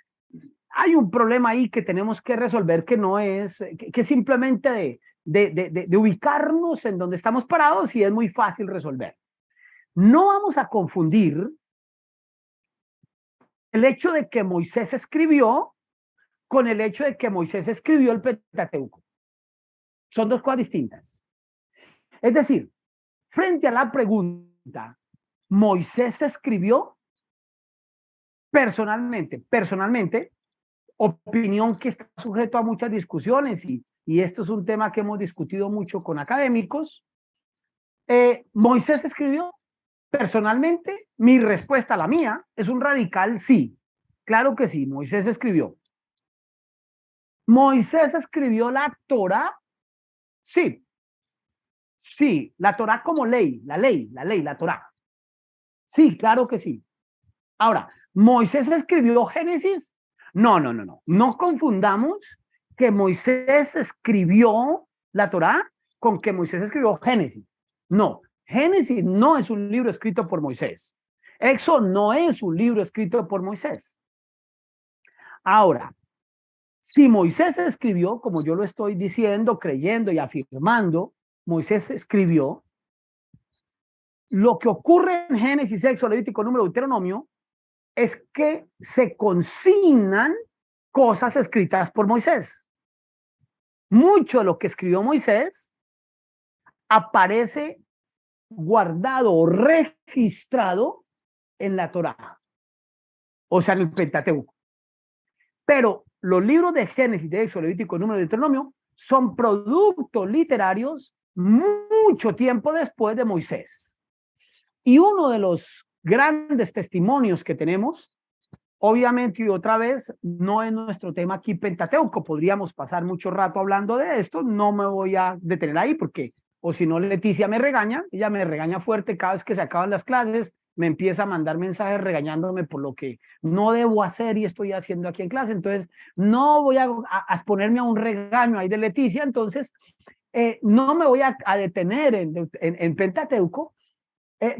hay un problema ahí que tenemos que resolver, que no es, que simplemente de ubicarnos en donde estamos parados, y es muy fácil resolver. No vamos a confundir el hecho de que Moisés escribió con el hecho de que Moisés escribió el Pentateuco. Son dos cosas distintas. Es decir, frente a la pregunta, ¿Moisés escribió? Personalmente, opinión que está sujeto a muchas discusiones, y esto es un tema que hemos discutido mucho con académicos. ¿Moisés escribió? Personalmente, mi respuesta, la mía, es un radical sí. Claro que sí, Moisés escribió. ¿Moisés escribió la Torá? Sí. Sí, la Torá como ley, la Torá. Sí, claro que sí. Ahora, ¿Moisés escribió Génesis? No. No confundamos que Moisés escribió la Torá con que Moisés escribió Génesis. No, Génesis no es un libro escrito por Moisés. Éxodo no es un libro escrito por Moisés. Ahora, si Moisés escribió, como yo lo estoy diciendo, creyendo y afirmando, Moisés escribió, lo que ocurre en Génesis, Éxodo, Levítico, Número, Deuteronomio, es que se consignan cosas escritas por Moisés. Mucho de lo que escribió Moisés aparece guardado o registrado en la Torá, o sea, en el Pentateuco. Pero los libros de Génesis, de Éxodo, Levítico, Número, Deuteronomio son productos literarios mucho tiempo después de Moisés. Y uno de los grandes testimonios que tenemos, obviamente, y otra vez, no es nuestro tema aquí Pentateuco, podríamos pasar mucho rato hablando de esto, no me voy a detener ahí porque, o si no, Leticia me regaña, ella me regaña fuerte cada vez que se acaban las clases, me empieza a mandar mensajes regañándome por lo que no debo hacer y estoy haciendo aquí en clase. Entonces no voy a exponerme a un regaño ahí de Leticia. Entonces no me voy a detener en Pentateuco,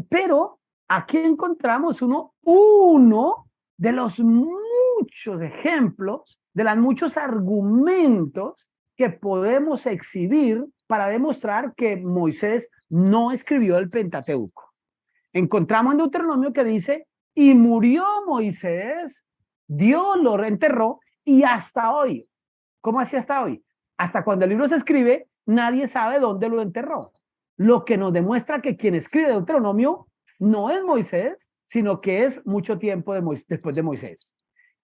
pero aquí encontramos uno de los muchos ejemplos, de los muchos argumentos que podemos exhibir para demostrar que Moisés no escribió el Pentateuco. Encontramos en Deuteronomio que dice, y murió Moisés, Dios lo reenterró, y hasta hoy, ¿cómo así hasta hoy? Hasta cuando el libro se escribe, nadie sabe dónde lo enterró. Lo que nos demuestra que quien escribe Deuteronomio no es Moisés, sino que es mucho tiempo después de Moisés.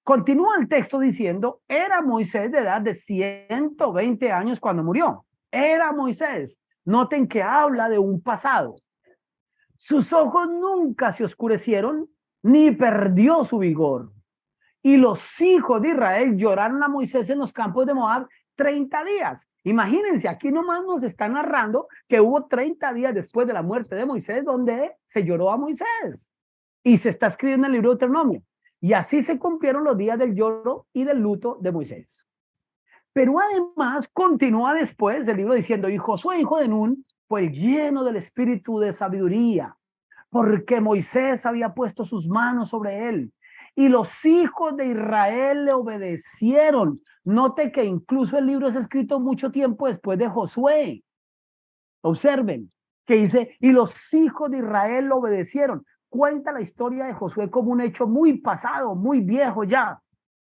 Continúa el texto diciendo, era Moisés de edad de 120 años cuando murió. Era Moisés. Noten que habla de un pasado. Sus ojos nunca se oscurecieron, ni perdió su vigor. Y los hijos de Israel lloraron a Moisés en los campos de Moab 30 días. Imagínense, aquí nomás nos está narrando que hubo 30 días después de la muerte de Moisés donde se lloró a Moisés. Y se está escribiendo en el libro de Deuteronomio. Y así se cumplieron los días del lloro y del luto de Moisés. Pero además continúa después el libro diciendo, y Josué, hijo de Nun, fue lleno del espíritu de sabiduría, porque Moisés había puesto sus manos sobre él. Y los hijos de Israel le obedecieron. Note que incluso el libro es escrito mucho tiempo después de Josué. Observen que dice, y los hijos de Israel le obedecieron. Cuenta la historia de Josué como un hecho muy pasado, muy viejo ya.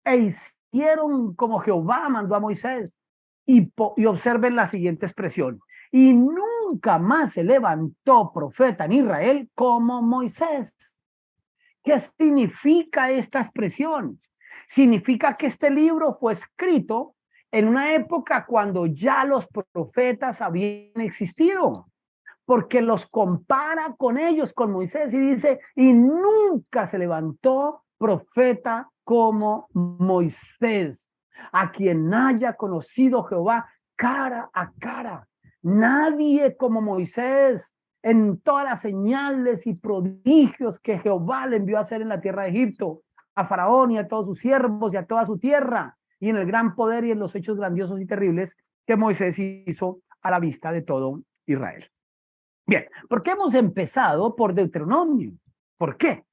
E hicieron como Jehová mandó a Moisés. Y observen la siguiente expresión. Y nunca más se levantó profeta en Israel como Moisés. ¿Qué significa esta expresión? Significa que este libro fue escrito en una época cuando ya los profetas habían existido, porque los compara con ellos, con Moisés, y dice, y nunca se levantó profeta como Moisés, a quien haya conocido Jehová cara a cara. Nadie como Moisés. en todas las señales y prodigios que Jehová le envió a hacer en la tierra de Egipto, a Faraón y a todos sus siervos y a toda su tierra, y en el gran poder y en los hechos grandiosos y terribles que Moisés hizo a la vista de todo Israel. Bien, ¿por qué hemos empezado por Deuteronomio? ¿Por qué?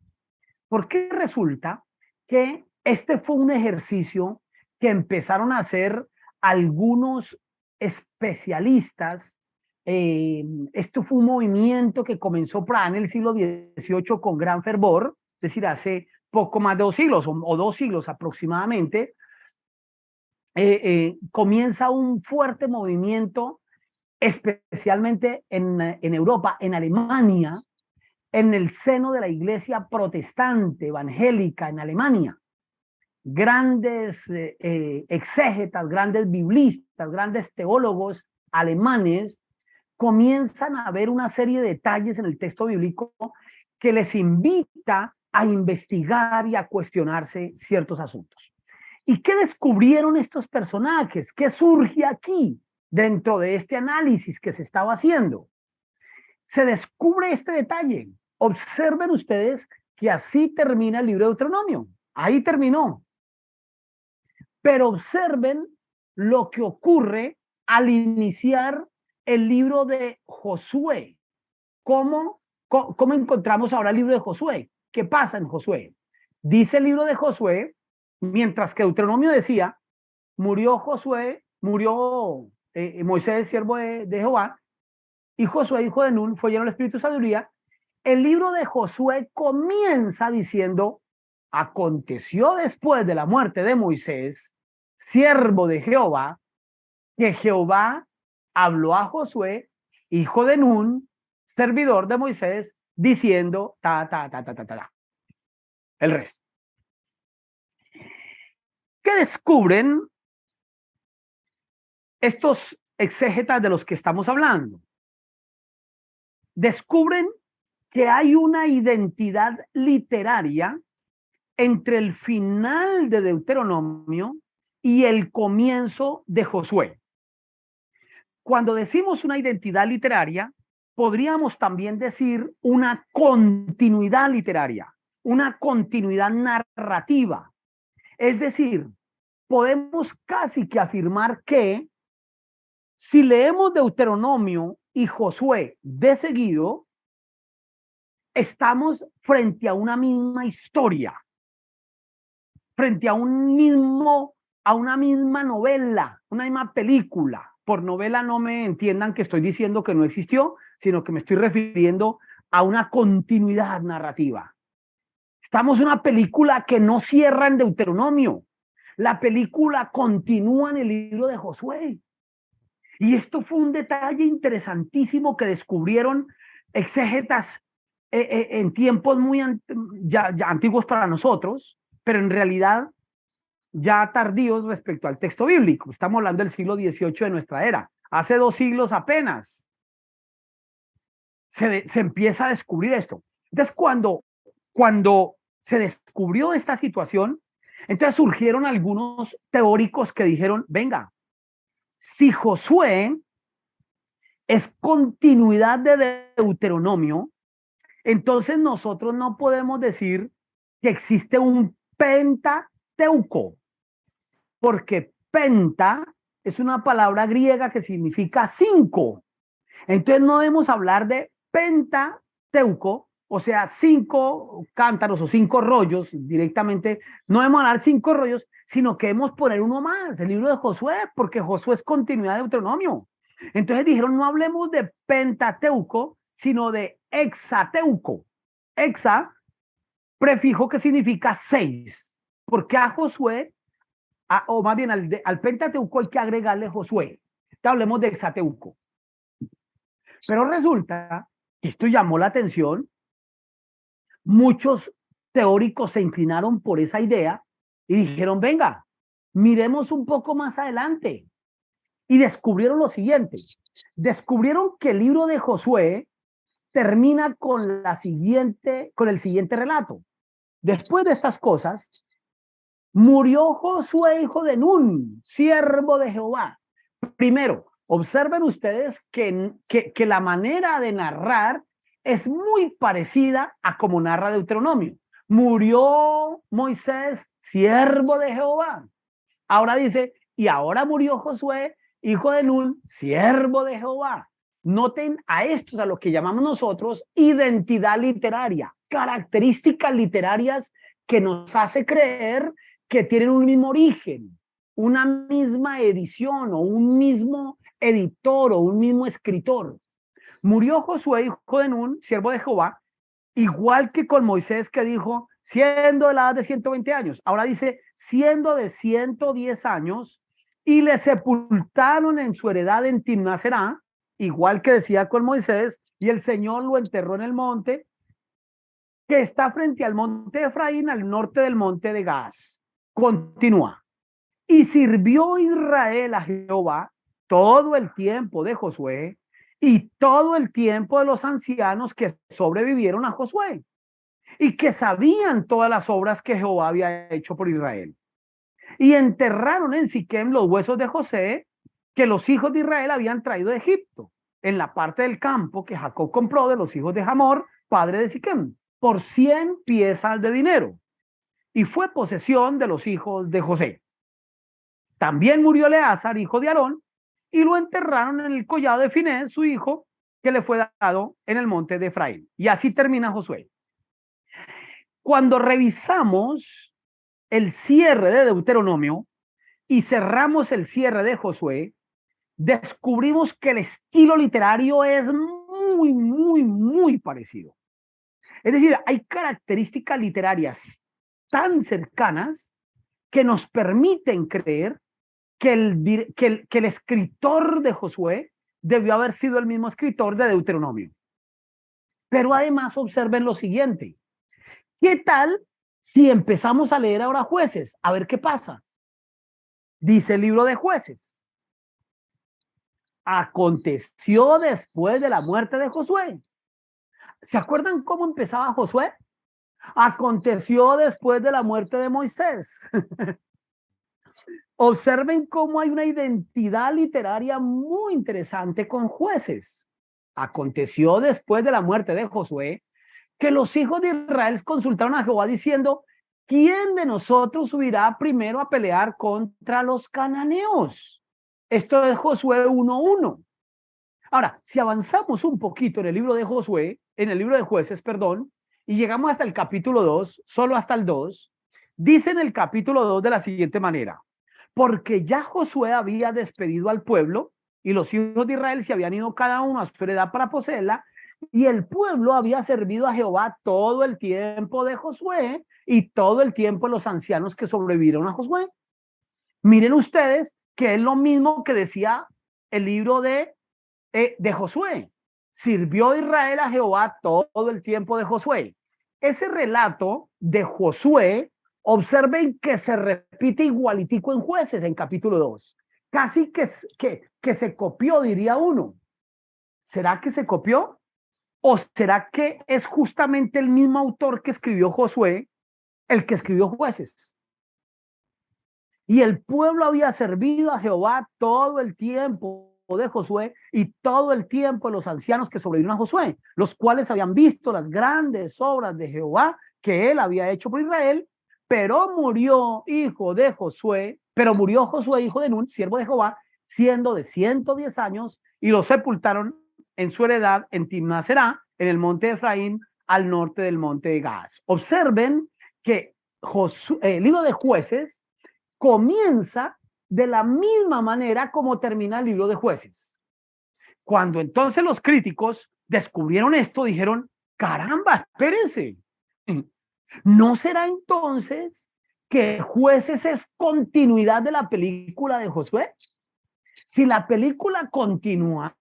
Porque resulta que este fue un ejercicio que empezaron a hacer algunos especialistas. Esto fue un movimiento que comenzó por ahí en el siglo XVIII con gran fervor, es decir, hace poco más de 2 siglos o 2 siglos aproximadamente. Comienza un fuerte movimiento, especialmente en Europa, en Alemania, en el seno de la iglesia protestante evangélica en Alemania. Grandes exégetas, grandes biblistas, grandes teólogos alemanes comienzan a ver una serie de detalles en el texto bíblico que les invita a investigar y a cuestionarse ciertos asuntos. ¿Y qué descubrieron estos personajes? ¿Qué surge aquí dentro de este análisis que se estaba haciendo? Se descubre este detalle. Observen ustedes que así termina el libro de Deuteronomio. Ahí terminó. Pero observen lo que ocurre al iniciar el libro de Josué. ¿Cómo encontramos ahora el libro de Josué? ¿Qué pasa en Josué? Dice el libro de Josué, mientras que Deuteronomio decía, murió Moisés, siervo de Jehová, y Josué, hijo de Nun, fue lleno del Espíritu de sabiduría. El libro de Josué comienza diciendo, aconteció después de la muerte de Moisés, siervo de Jehová, que Jehová habló a Josué, hijo de Nun, servidor de Moisés, diciendo, el resto. ¿Qué descubren estos exégetas de los que estamos hablando? Descubren que hay una identidad literaria entre el final de Deuteronomio y el comienzo de Josué. Cuando decimos una identidad literaria, podríamos también decir una continuidad literaria, una continuidad narrativa. Es decir, podemos casi que afirmar que si leemos Deuteronomio y Josué de seguido, estamos frente a una misma historia, frente a una misma novela, una misma película. Por novela no me entiendan que estoy diciendo que no existió, sino que me estoy refiriendo a una continuidad narrativa. Estamos en una película que no cierra en Deuteronomio. La película continúa en el libro de Josué. Y esto fue un detalle interesantísimo que descubrieron exégetas en tiempos muy ya antiguos para nosotros, pero en realidad ya tardíos respecto al texto bíblico. Estamos hablando del siglo XVIII de nuestra era. Hace 2 siglos apenas se empieza a descubrir esto. Entonces, cuando se descubrió esta situación, entonces surgieron algunos teóricos que dijeron, venga, si Josué es continuidad de Deuteronomio, entonces nosotros no podemos decir que existe un Pentateuco, porque penta es una palabra griega que significa 5. Entonces no debemos hablar de Pentateuco, o sea, 5 cántaros o 5 rollos directamente. No debemos hablar 5 rollos, sino que debemos poner uno más, el libro de Josué, porque Josué es continuidad de Deuteronomio. Entonces dijeron, no hablemos de Pentateuco, sino de Hexateuco. Hexa, prefijo que significa 6, porque a Josué, o más bien al Pentateuco hay que agregarle Josué. Entonces hablemos de Hexateuco. Pero resulta que esto llamó la atención. Muchos teóricos se inclinaron por esa idea y dijeron, venga, miremos un poco más adelante. Y descubrieron lo siguiente. Descubrieron que el libro de Josué termina con el siguiente relato. Después de estas cosas, murió Josué, hijo de Nun, siervo de Jehová. Primero, Observen ustedes que la manera de narrar es muy parecida a como narra Deuteronomio. Murió Moisés, siervo de Jehová. Ahora dice, y ahora murió Josué, hijo de Nun, siervo de Jehová. Noten a estos, a lo que llamamos nosotros identidad literaria, características literarias que nos hace creer que tienen un mismo origen, una misma edición o un mismo editor o un mismo escritor. Murió Josué, hijo de Nun, siervo de Jehová, igual que con Moisés, que dijo, siendo de la edad de 120 años. Ahora dice, siendo de 110 años, y le sepultaron en su heredad en Timnaserá, igual que decía con Moisés, y el Señor lo enterró en el monte, que está frente al monte de Efraín, al norte del monte de Gaas. Continúa. Y sirvió Israel a Jehová todo el tiempo de Josué y todo el tiempo de los ancianos que sobrevivieron a Josué y que sabían todas las obras que Jehová había hecho por Israel. Y enterraron en Siquem los huesos de José que los hijos de Israel habían traído de Egipto, en la parte del campo que Jacob compró de los hijos de Hamor, padre de Siquem, por 100 piezas de dinero. Y fue posesión de los hijos de José. También murió Eleazar, hijo de Aarón, y lo enterraron en el collado de Finés, su hijo, que le fue dado en el monte de Efraín. Y así termina Josué. Cuando revisamos el cierre de Deuteronomio y cerramos el cierre de Josué, descubrimos que el estilo literario es muy parecido. Es decir, hay características literarias tan cercanas que nos permiten creer que el escritor de Josué debió haber sido el mismo escritor de Deuteronomio. Pero además observen lo siguiente. ¿Qué tal si empezamos a leer ahora Jueces? A ver qué pasa. Dice el libro de Jueces. Aconteció después de la muerte de Josué. ¿Se acuerdan cómo empezaba Josué? Aconteció después de la muerte de Moisés. Observen cómo hay una identidad literaria muy interesante con Jueces. Aconteció después de la muerte de Josué que los hijos de Israel consultaron a Jehová diciendo, ¿quién de nosotros subirá primero a pelear contra los cananeos? Esto es Josué 1:1. Ahora, si avanzamos un poquito en el libro de Josué, en el libro de Jueces, perdón, y llegamos hasta el capítulo 2, solo hasta el 2, dice en el capítulo 2 de la siguiente manera, porque ya Josué había despedido al pueblo y los hijos de Israel se habían ido cada uno a su heredad para poseerla, y el pueblo había servido a Jehová todo el tiempo de Josué y todo el tiempo de los ancianos que sobrevivieron a Josué. Miren ustedes que es lo mismo que decía el libro de Josué. Sirvió Israel a Jehová todo el tiempo de Josué. Ese relato de Josué, observen que se repite igualitico en Jueces, en capítulo 2. Casi que se copió, diría uno. ¿Será que se copió? ¿O será que es justamente el mismo autor que escribió Josué, el que escribió Jueces? Y el pueblo había servido a Jehová todo el tiempo de Josué y todo el tiempo de los ancianos que sobrevivieron a Josué, los cuales habían visto las grandes obras de Jehová que él había hecho por Israel, pero murió Josué, hijo de Nun, siervo de Jehová, siendo de 110 años, y lo sepultaron en su heredad en Timnaserá, en el monte de Efraín, al norte del monte de Gaas. Observen que el libro de Jueces comienza de la misma manera como termina el libro de Jueces. Cuando entonces los críticos descubrieron esto, dijeron, caramba, espérense, ¿no será entonces que Jueces es continuidad de la película de Josué? Si la película continúa,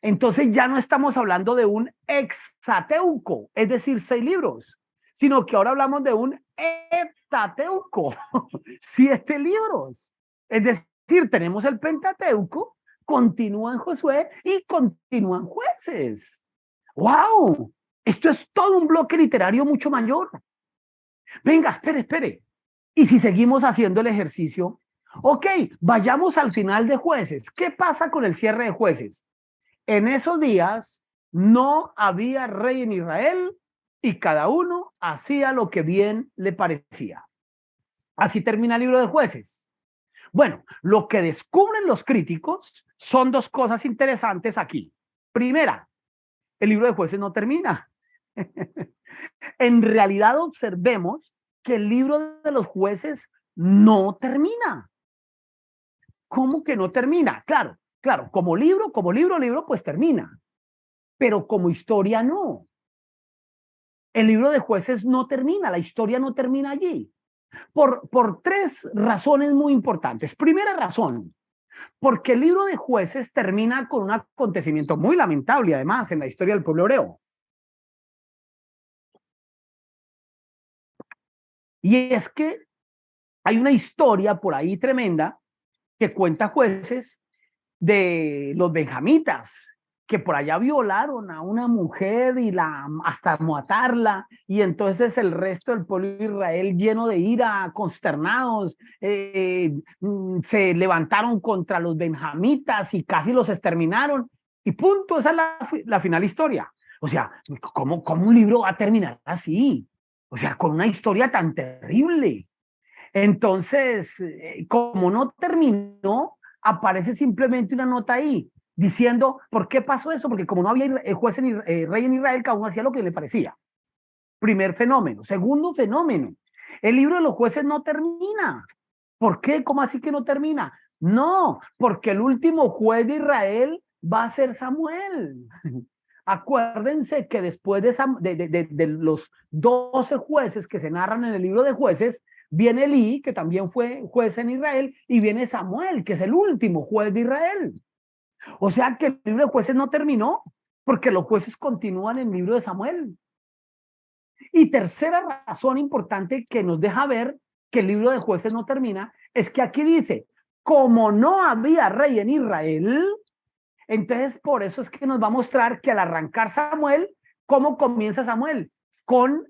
entonces ya no estamos hablando de un hexateuco, es decir, 6 libros, sino que ahora hablamos de un heptateuco, 7 libros. Es decir, tenemos el Pentateuco, continúa en Josué y continúa en Jueces. ¡Wow! Esto es todo un bloque literario mucho mayor. Venga, espere. Y si seguimos haciendo el ejercicio, Ok, vayamos al final de Jueces. ¿Qué pasa con el cierre de Jueces? En esos días no había rey en Israel y cada uno hacía lo que bien le parecía. Así termina el libro de Jueces. Bueno, lo que descubren los críticos son dos cosas interesantes aquí. Primera, el libro de Jueces no termina. En realidad observemos que el libro de los Jueces no termina. ¿Cómo que no termina? Claro, como libro, pues termina. Pero como historia no. El libro de Jueces no termina, la historia no termina allí. Por tres razones muy importantes. Primera razón, porque el libro de Jueces termina con un acontecimiento muy lamentable, además, en la historia del pueblo hebreo. Y es que hay una historia por ahí tremenda que cuenta Jueces de los benjamitas, que por allá violaron a una mujer y hasta matarla, y entonces el resto del pueblo de Israel, lleno de ira, consternados, se levantaron contra los benjamitas y casi los exterminaron, y punto, esa es la final historia. O sea, ¿cómo un libro va a terminar así? O sea, con una historia tan terrible. Entonces, como no terminó, aparece simplemente una nota ahí diciendo, ¿por qué pasó eso? Porque como no había rey en Israel, cada uno hacía lo que le parecía. Primer fenómeno. Segundo fenómeno, el libro de los Jueces no termina. ¿Por qué? ¿Cómo así que no termina? No, porque el último juez de Israel va a ser Samuel. Acuérdense que después de los 12 jueces que se narran en el libro de Jueces, viene Elí, que también fue juez en Israel, y viene Samuel, que es el último juez de Israel. O sea que el libro de Jueces no terminó, porque los jueces continúan en el libro de Samuel. Y tercera razón importante que nos deja ver que el libro de Jueces no termina, es que aquí dice, como no había rey en Israel, entonces por eso es que nos va a mostrar que al arrancar Samuel, ¿cómo comienza Samuel? Con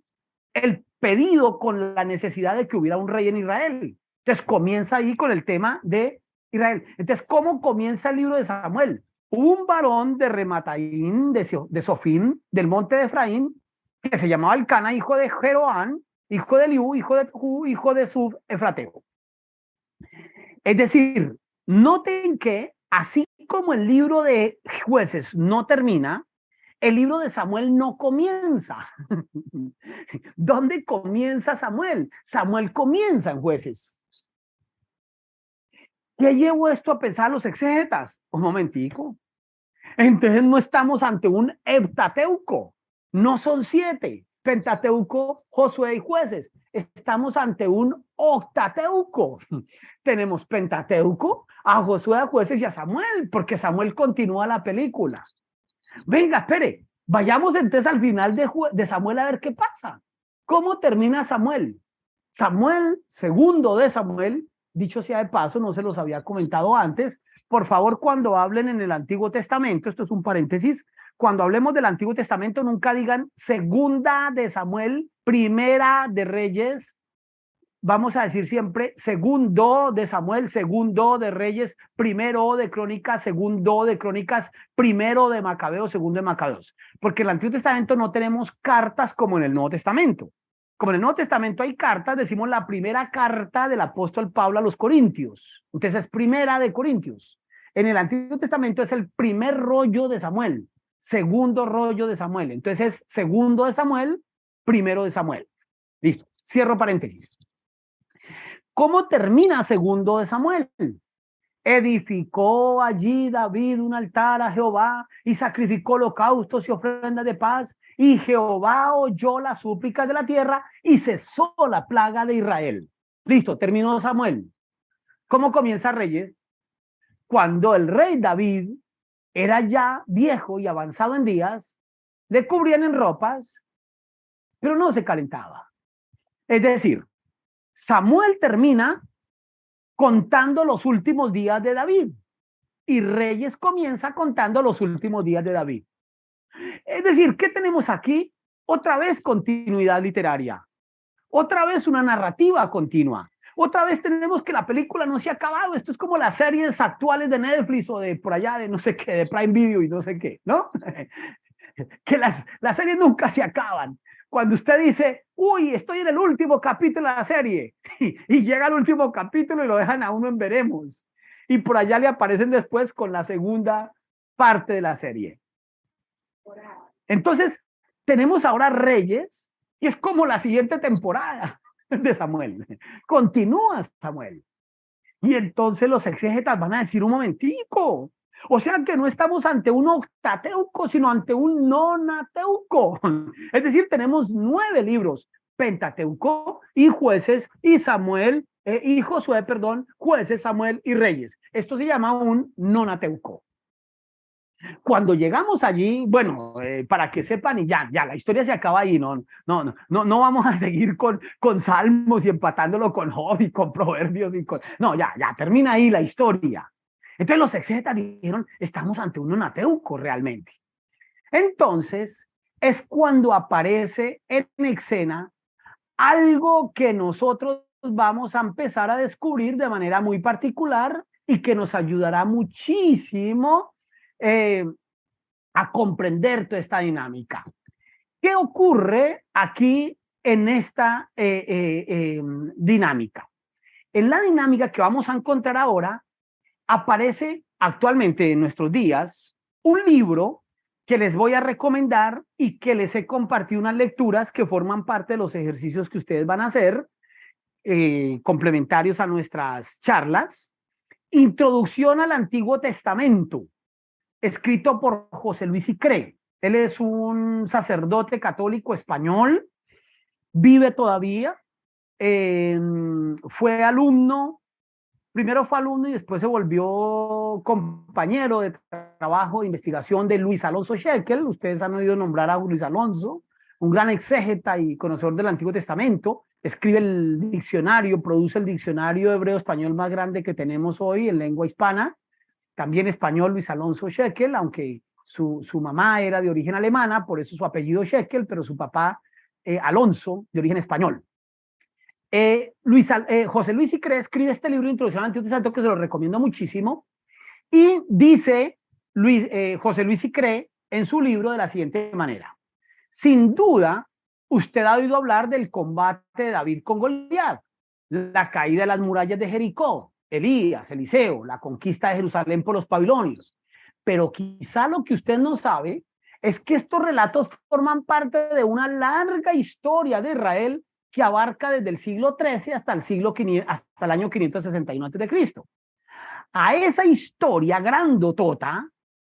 el pedido, con la necesidad de que hubiera un rey en Israel. Entonces comienza ahí con el tema de Israel. Entonces, ¿cómo comienza el libro de Samuel? Un varón de Remataín, de Sofín, del monte de Efraín, que se llamaba Elcana, hijo de Jeroán, hijo de Eliú, hijo de Tohu, hijo de Sub, Efrateo. Es decir, noten que así como el libro de Jueces no termina, el libro de Samuel no comienza. ¿Dónde comienza Samuel? Samuel comienza en Jueces. ¿Qué llevó esto a pensar los exegetas? Un momentico. Entonces no estamos ante un heptateuco, no son 7, Pentateuco, Josué y Jueces. Estamos ante un octateuco. Tenemos Pentateuco, a Josué, a Jueces y a Samuel, porque Samuel continúa la película. Venga, espere, vayamos entonces al final de Samuel a ver qué pasa. ¿Cómo termina Samuel? Samuel, segundo de Samuel, dicho sea de paso, no se los había comentado antes. Por favor, cuando hablen en el Antiguo Testamento, esto es un paréntesis, cuando hablemos del Antiguo Testamento, nunca digan segunda de Samuel, primera de Reyes. Vamos a decir siempre segundo de Samuel, segundo de Reyes, primero de Crónicas, segundo de Crónicas, primero de Macabeos, segundo de Macabeos. Porque en el Antiguo Testamento no tenemos cartas como en el Nuevo Testamento. Como en el Nuevo Testamento hay cartas, decimos la primera carta del apóstol Pablo a los Corintios. Entonces es primera de Corintios. En el Antiguo Testamento es el primer rollo de Samuel, segundo rollo de Samuel. Entonces es segundo de Samuel, primero de Samuel. Listo, cierro paréntesis. ¿Cómo termina segundo de Samuel? Edificó allí David un altar a Jehová y sacrificó holocaustos y ofrendas de paz, y Jehová oyó las súplicas de la tierra y cesó la plaga de Israel. Listo, terminó Samuel. ¿Cómo comienza Reyes? Cuando el rey David era ya viejo y avanzado en días, le cubrían en ropas, pero no se calentaba. Es decir, Samuel termina contando los últimos días de David y Reyes comienza contando los últimos días de David. Es decir, ¿qué tenemos aquí? Otra vez continuidad literaria, otra vez una narrativa continua, Otra vez tenemos que la película no se ha acabado. Esto es como las series actuales de Netflix o de por allá de no sé qué, de Prime Video y no sé qué, ¿no? Que las series nunca se acaban. Cuando usted dice, uy, estoy en el último capítulo de la serie, y llega el último capítulo y lo dejan a uno en veremos. Y por allá le aparecen después con la segunda parte de la serie. Entonces, tenemos ahora Reyes, y es como la siguiente temporada de Samuel. Continúa Samuel. Y entonces los exégetas van a decir un momentico. O sea que no estamos ante un octateuco, sino ante un nonateuco. Es decir, tenemos 9 libros, Pentateuco y Jueces y Samuel, y Josué, perdón, Jueces, Samuel y Reyes. Esto se llama un nonateuco. Cuando llegamos allí, bueno, para que sepan, y ya, la historia se acaba ahí, no vamos a seguir con Salmos y empatándolo con Job y con Proverbios y con... No, ya, termina ahí la historia. Entonces los exégetas dijeron, estamos ante un nonateuco realmente. Entonces, es cuando aparece en escena algo que nosotros vamos a empezar a descubrir de manera muy particular y que nos ayudará muchísimo a comprender toda esta dinámica. ¿Qué ocurre aquí en esta dinámica? En la dinámica que vamos a encontrar ahora, aparece actualmente en nuestros días un libro que les voy a recomendar y que les he compartido unas lecturas que forman parte de los ejercicios que ustedes van a hacer, complementarios a nuestras charlas. Introducción al Antiguo Testamento, escrito por José Luis Icré. Él es un sacerdote católico español, vive todavía, fue alumno, primero fue alumno y después se volvió compañero de trabajo de investigación de Luis Alonso Shekel. Ustedes han oído nombrar a Luis Alonso, un gran exégeta y conocedor del Antiguo Testamento. Escribe el diccionario, produce el diccionario hebreo-español más grande que tenemos hoy en lengua hispana. También español, Luis Alonso Shekel, aunque su mamá era de origen alemana, por eso su apellido Shekel, pero su papá Alonso, de origen español. José Luis Icré escribe este libro de Introducción al Antiguo Testamento que se lo recomiendo muchísimo, y dice José Luis Icré en su libro de la siguiente manera: sin duda, usted ha oído hablar del combate de David con Goliat, la caída de las murallas de Jericó, Elías, Eliseo, la conquista de Jerusalén por los babilonios. Pero quizá lo que usted no sabe es que estos relatos forman parte de una larga historia de Israel que abarca desde el siglo XIII hasta el año 561 a.C. A esa historia grandotota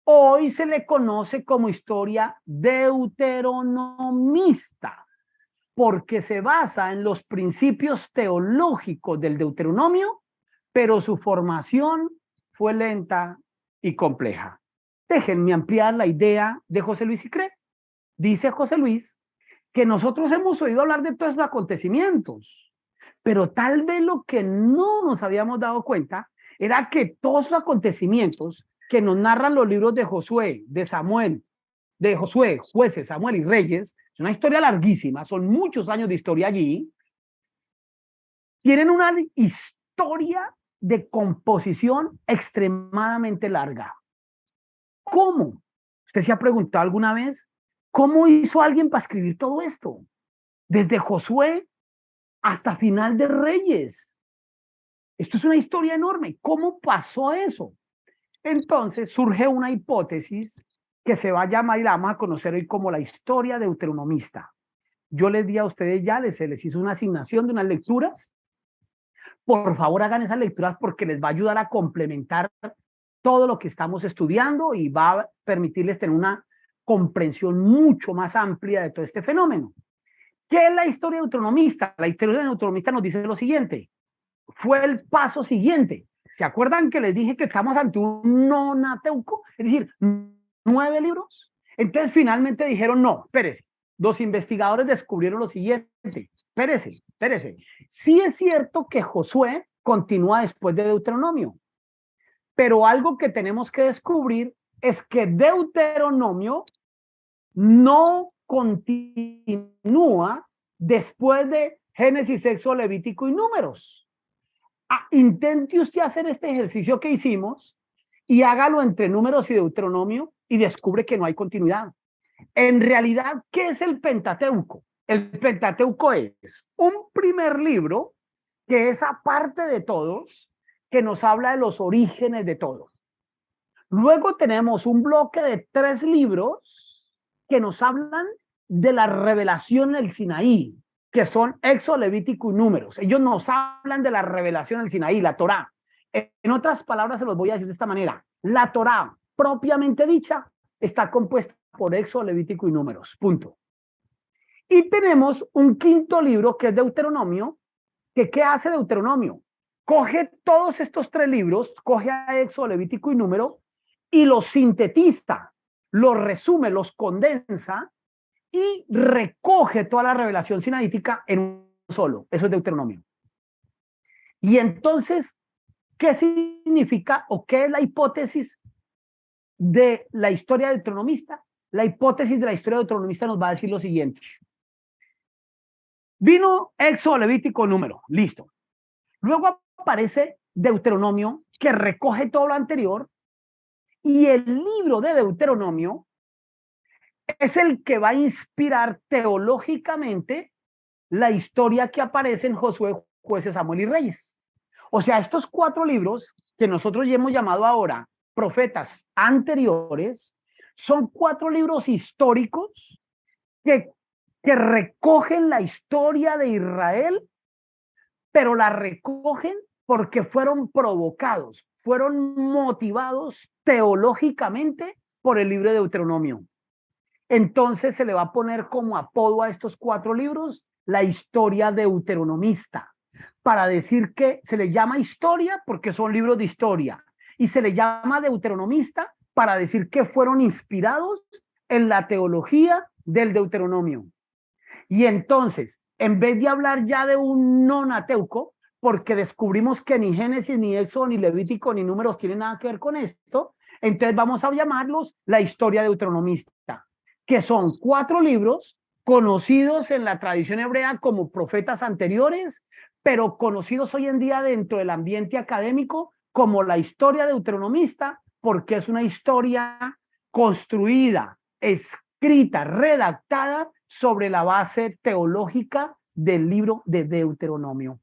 hoy se le conoce como historia deuteronomista, porque se basa en los principios teológicos del Deuteronomio, pero su formación fue lenta y compleja. Déjenme ampliar la idea de José Luis Icré. Dice José Luis que nosotros hemos oído hablar de todos los acontecimientos, pero tal vez lo que no nos habíamos dado cuenta era que todos los acontecimientos que nos narran los libros de Josué, de Samuel, de Josué, Jueces, Samuel y Reyes, es una historia larguísima, son muchos años de historia allí, tienen una historia de composición extremadamente larga. ¿Cómo? ¿Usted se ha preguntado alguna vez cómo hizo alguien para escribir todo esto? Desde Josué hasta final de Reyes. Esto es una historia enorme. ¿Cómo pasó eso? Entonces surge una hipótesis que se va a llamar y la vamos a conocer hoy como la historia deuteronomista. Yo les di a ustedes ya, se les hizo una asignación de unas lecturas. Por favor, hagan esas lecturas porque les va a ayudar a complementar todo lo que estamos estudiando y va a permitirles tener una comprensión mucho más amplia de todo este fenómeno. ¿Qué es la historia deuteronomista? La historia deuteronomista nos dice lo siguiente. Fue el paso siguiente. ¿Se acuerdan que les dije que estamos ante un nonateuco? Es decir, 9 libros. Entonces finalmente dijeron, no, espérese. Los investigadores descubrieron lo siguiente. Espérese. Sí es cierto que Josué continúa después de Deuteronomio, pero algo que tenemos que descubrir es que Deuteronomio no continúa después de Génesis, Éxodo, Levítico y Números. intente usted hacer este ejercicio que hicimos y hágalo entre Números y Deuteronomio y descubre que no hay continuidad. En realidad, ¿qué es el Pentateuco? El Pentateuco es un primer libro que es aparte de todos, que nos habla de los orígenes de todo. Luego tenemos un bloque de 3 libros que nos hablan de la revelación del Sinaí, que son Éxodo, Levítico y Números. Ellos nos hablan de la revelación del Sinaí, la Torá. En otras palabras, se los voy a decir de esta manera. La Torá, propiamente dicha, está compuesta por Éxodo, Levítico y Números. Punto. Y tenemos un quinto libro que es Deuteronomio, que ¿qué hace Deuteronomio? Coge todos estos 3 libros, coge a Éxodo, Levítico y Número, y los sintetiza, los resume, los condensa y recoge toda la revelación sinaítica en un solo. Eso es Deuteronomio. Y entonces, ¿qué significa o qué es la hipótesis de la historia deuteronomista? La hipótesis de la historia deuteronomista nos va a decir lo siguiente. Vino Éxodo, Levítico, Número, listo. Luego aparece Deuteronomio, que recoge todo lo anterior, y el libro de Deuteronomio es el que va a inspirar teológicamente la historia que aparece en Josué, Jueces, Samuel y Reyes. O sea, estos 4 libros que nosotros ya hemos llamado ahora profetas anteriores, son 4 libros históricos que recogen la historia de Israel, pero la recogen porque fueron provocados, fueron motivados teológicamente por el libro de Deuteronomio. Entonces se le va a poner como apodo a estos 4 libros la historia deuteronomista, para decir que se le llama historia porque son libros de historia, y se le llama deuteronomista para decir que fueron inspirados en la teología del Deuteronomio. Y entonces, en vez de hablar ya de un nonateuco, porque descubrimos que ni Génesis, ni Éxodo, ni Levítico, ni Números tienen nada que ver con esto, entonces vamos a llamarlos la historia deuteronomista, que son 4 libros conocidos en la tradición hebrea como profetas anteriores, pero conocidos hoy en día dentro del ambiente académico como la historia deuteronomista, porque es una historia construida, escrita, redactada sobre la base teológica del libro de Deuteronomio.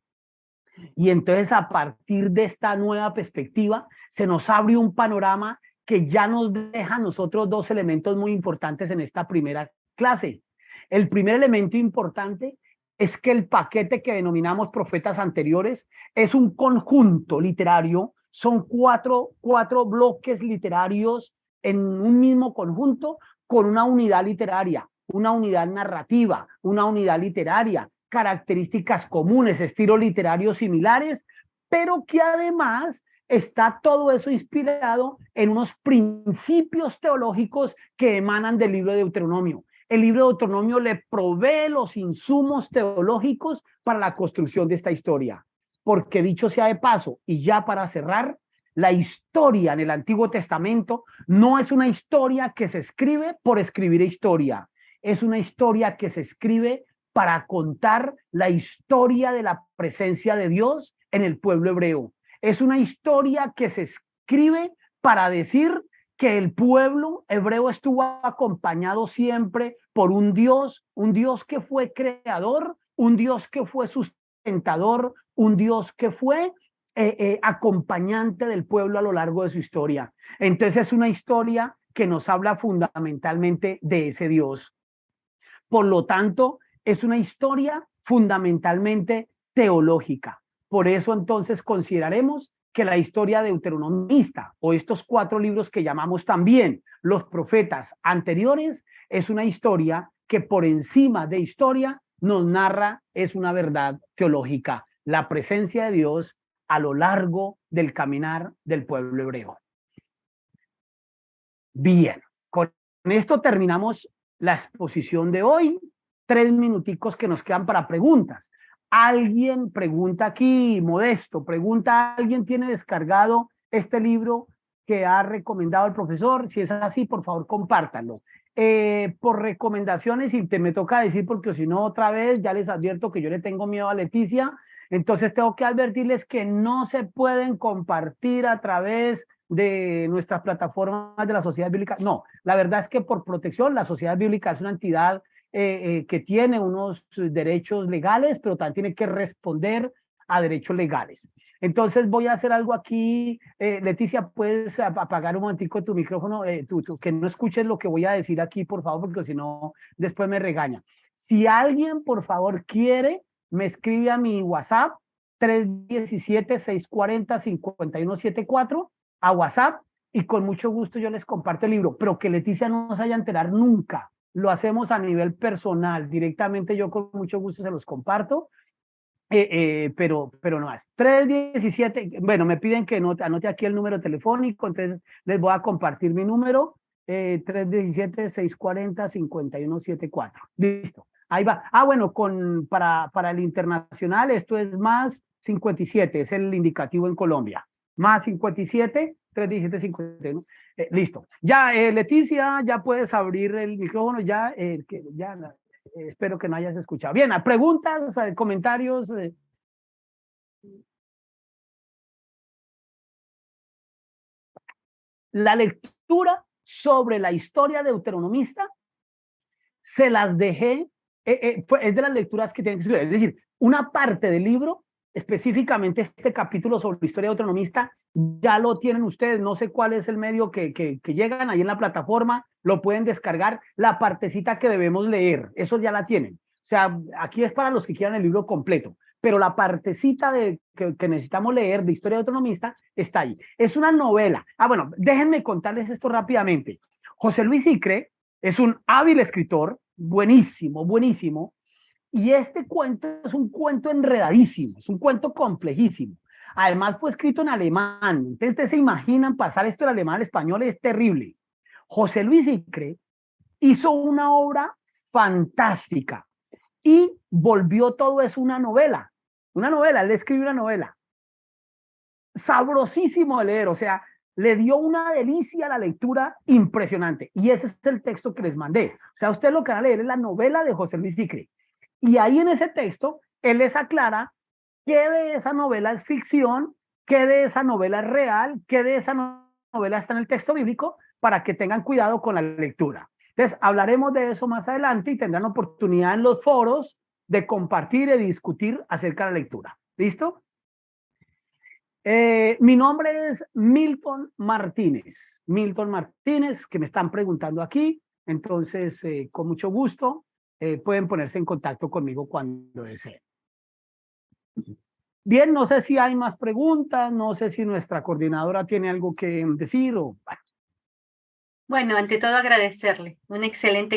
Y entonces, a partir de esta nueva perspectiva, se nos abre un panorama que ya nos deja a nosotros 2 elementos muy importantes en esta primera clase. El primer elemento importante es que el paquete que denominamos profetas anteriores es un conjunto literario, son cuatro bloques literarios en un mismo conjunto con una unidad literaria, una unidad narrativa, una unidad literaria, características comunes, estilos literarios similares, pero que además está todo eso inspirado en unos principios teológicos que emanan del libro de Deuteronomio. El libro de Deuteronomio le provee los insumos teológicos para la construcción de esta historia. Porque dicho sea de paso, y ya para cerrar, la historia en el Antiguo Testamento no es una historia que se escribe por escribir historia. Es una historia que se escribe para contar la historia de la presencia de Dios en el pueblo hebreo. Es una historia que se escribe para decir que el pueblo hebreo estuvo acompañado siempre por un Dios que fue creador, un Dios que fue sustentador, un Dios que fue acompañante del pueblo a lo largo de su historia. Entonces es una historia que nos habla fundamentalmente de ese Dios. Por lo tanto, es una historia fundamentalmente teológica. Por eso entonces consideraremos que la historia deuteronomista, o estos 4 libros que llamamos también los profetas anteriores, es una historia que por encima de historia nos narra, es una verdad teológica, la presencia de Dios a lo largo del caminar del pueblo hebreo. Bien, con esto terminamos la exposición de hoy. 3 minuticos que nos quedan para preguntas. Alguien pregunta aquí, Modesto, pregunta, ¿alguien tiene descargado este libro que ha recomendado el profesor? Si es así, por favor, compártanlo. Por recomendaciones, y me toca decir, porque si no, otra vez, ya les advierto que yo le tengo miedo a Leticia, Entonces tengo que advertirles que no se pueden compartir a través de nuestras plataformas de la Sociedad Bíblica. No, la verdad es que por protección la Sociedad Bíblica es una entidad que tiene unos derechos legales, pero también tiene que responder a derechos legales. Entonces voy a hacer algo aquí. Leticia, ¿puedes apagar un momentico tu micrófono? Que no escuches lo que voy a decir aquí, por favor, porque si no, después me regaña. Si alguien, por favor, quiere, me escribe a mi WhatsApp, 317-640-5174, a WhatsApp, y con mucho gusto yo les comparto el libro, pero que Leticia no se vaya a enterar nunca. Lo hacemos a nivel personal, directamente yo con mucho gusto se los comparto. Pero no más. 317, bueno, me piden que anote aquí el número telefónico, entonces les voy a compartir mi número, 317-640-5174. Listo, ahí va. Bueno, para el internacional esto es más 57, es el indicativo en Colombia. Más 57, 317-51. Listo. Ya, Leticia, ya puedes abrir el micrófono, ya, espero que no hayas escuchado. Bien, preguntas, comentarios. La lectura sobre la historia deuteronomista se las dejé, es de las lecturas que tienen que estudiar. Es decir, una parte del libro, específicamente este capítulo sobre la historia deuteronomista, ya lo tienen ustedes. No sé cuál es el medio que llegan ahí en la plataforma, lo pueden descargar. La partecita que debemos leer, eso ya la tienen. O sea, aquí es para los que quieran el libro completo, pero la partecita que necesitamos leer de historia deuteronomista está ahí. Es una novela. Bueno, déjenme contarles esto rápidamente. José Luis Icre es un hábil escritor, buenísimo, buenísimo, y este cuento es un cuento enredadísimo, es un cuento complejísimo. Además fue escrito en alemán, entonces ustedes se imaginan pasar esto del alemán al español, es terrible. José Luis Icre hizo una obra fantástica y volvió todo eso una novela, él escribió una novela, sabrosísimo de leer, o sea, le dio una delicia a la lectura impresionante, y ese es el texto que les mandé. O sea, ustedes lo que van a leer es la novela de José Luis Icre, y ahí en ese texto, él les aclara qué de esa novela es ficción, qué de esa novela es real, qué de esa novela está en el texto bíblico, para que tengan cuidado con la lectura. Entonces, hablaremos de eso más adelante y tendrán oportunidad en los foros de compartir y discutir acerca de la lectura. ¿Listo? Mi nombre es Milton Martínez. Milton Martínez, que me están preguntando aquí. Entonces, con mucho gusto, pueden ponerse en contacto conmigo cuando deseen. Bien, no sé si hay más preguntas, no sé si nuestra coordinadora tiene algo que decir o... Bueno, ante todo agradecerle. Un excelente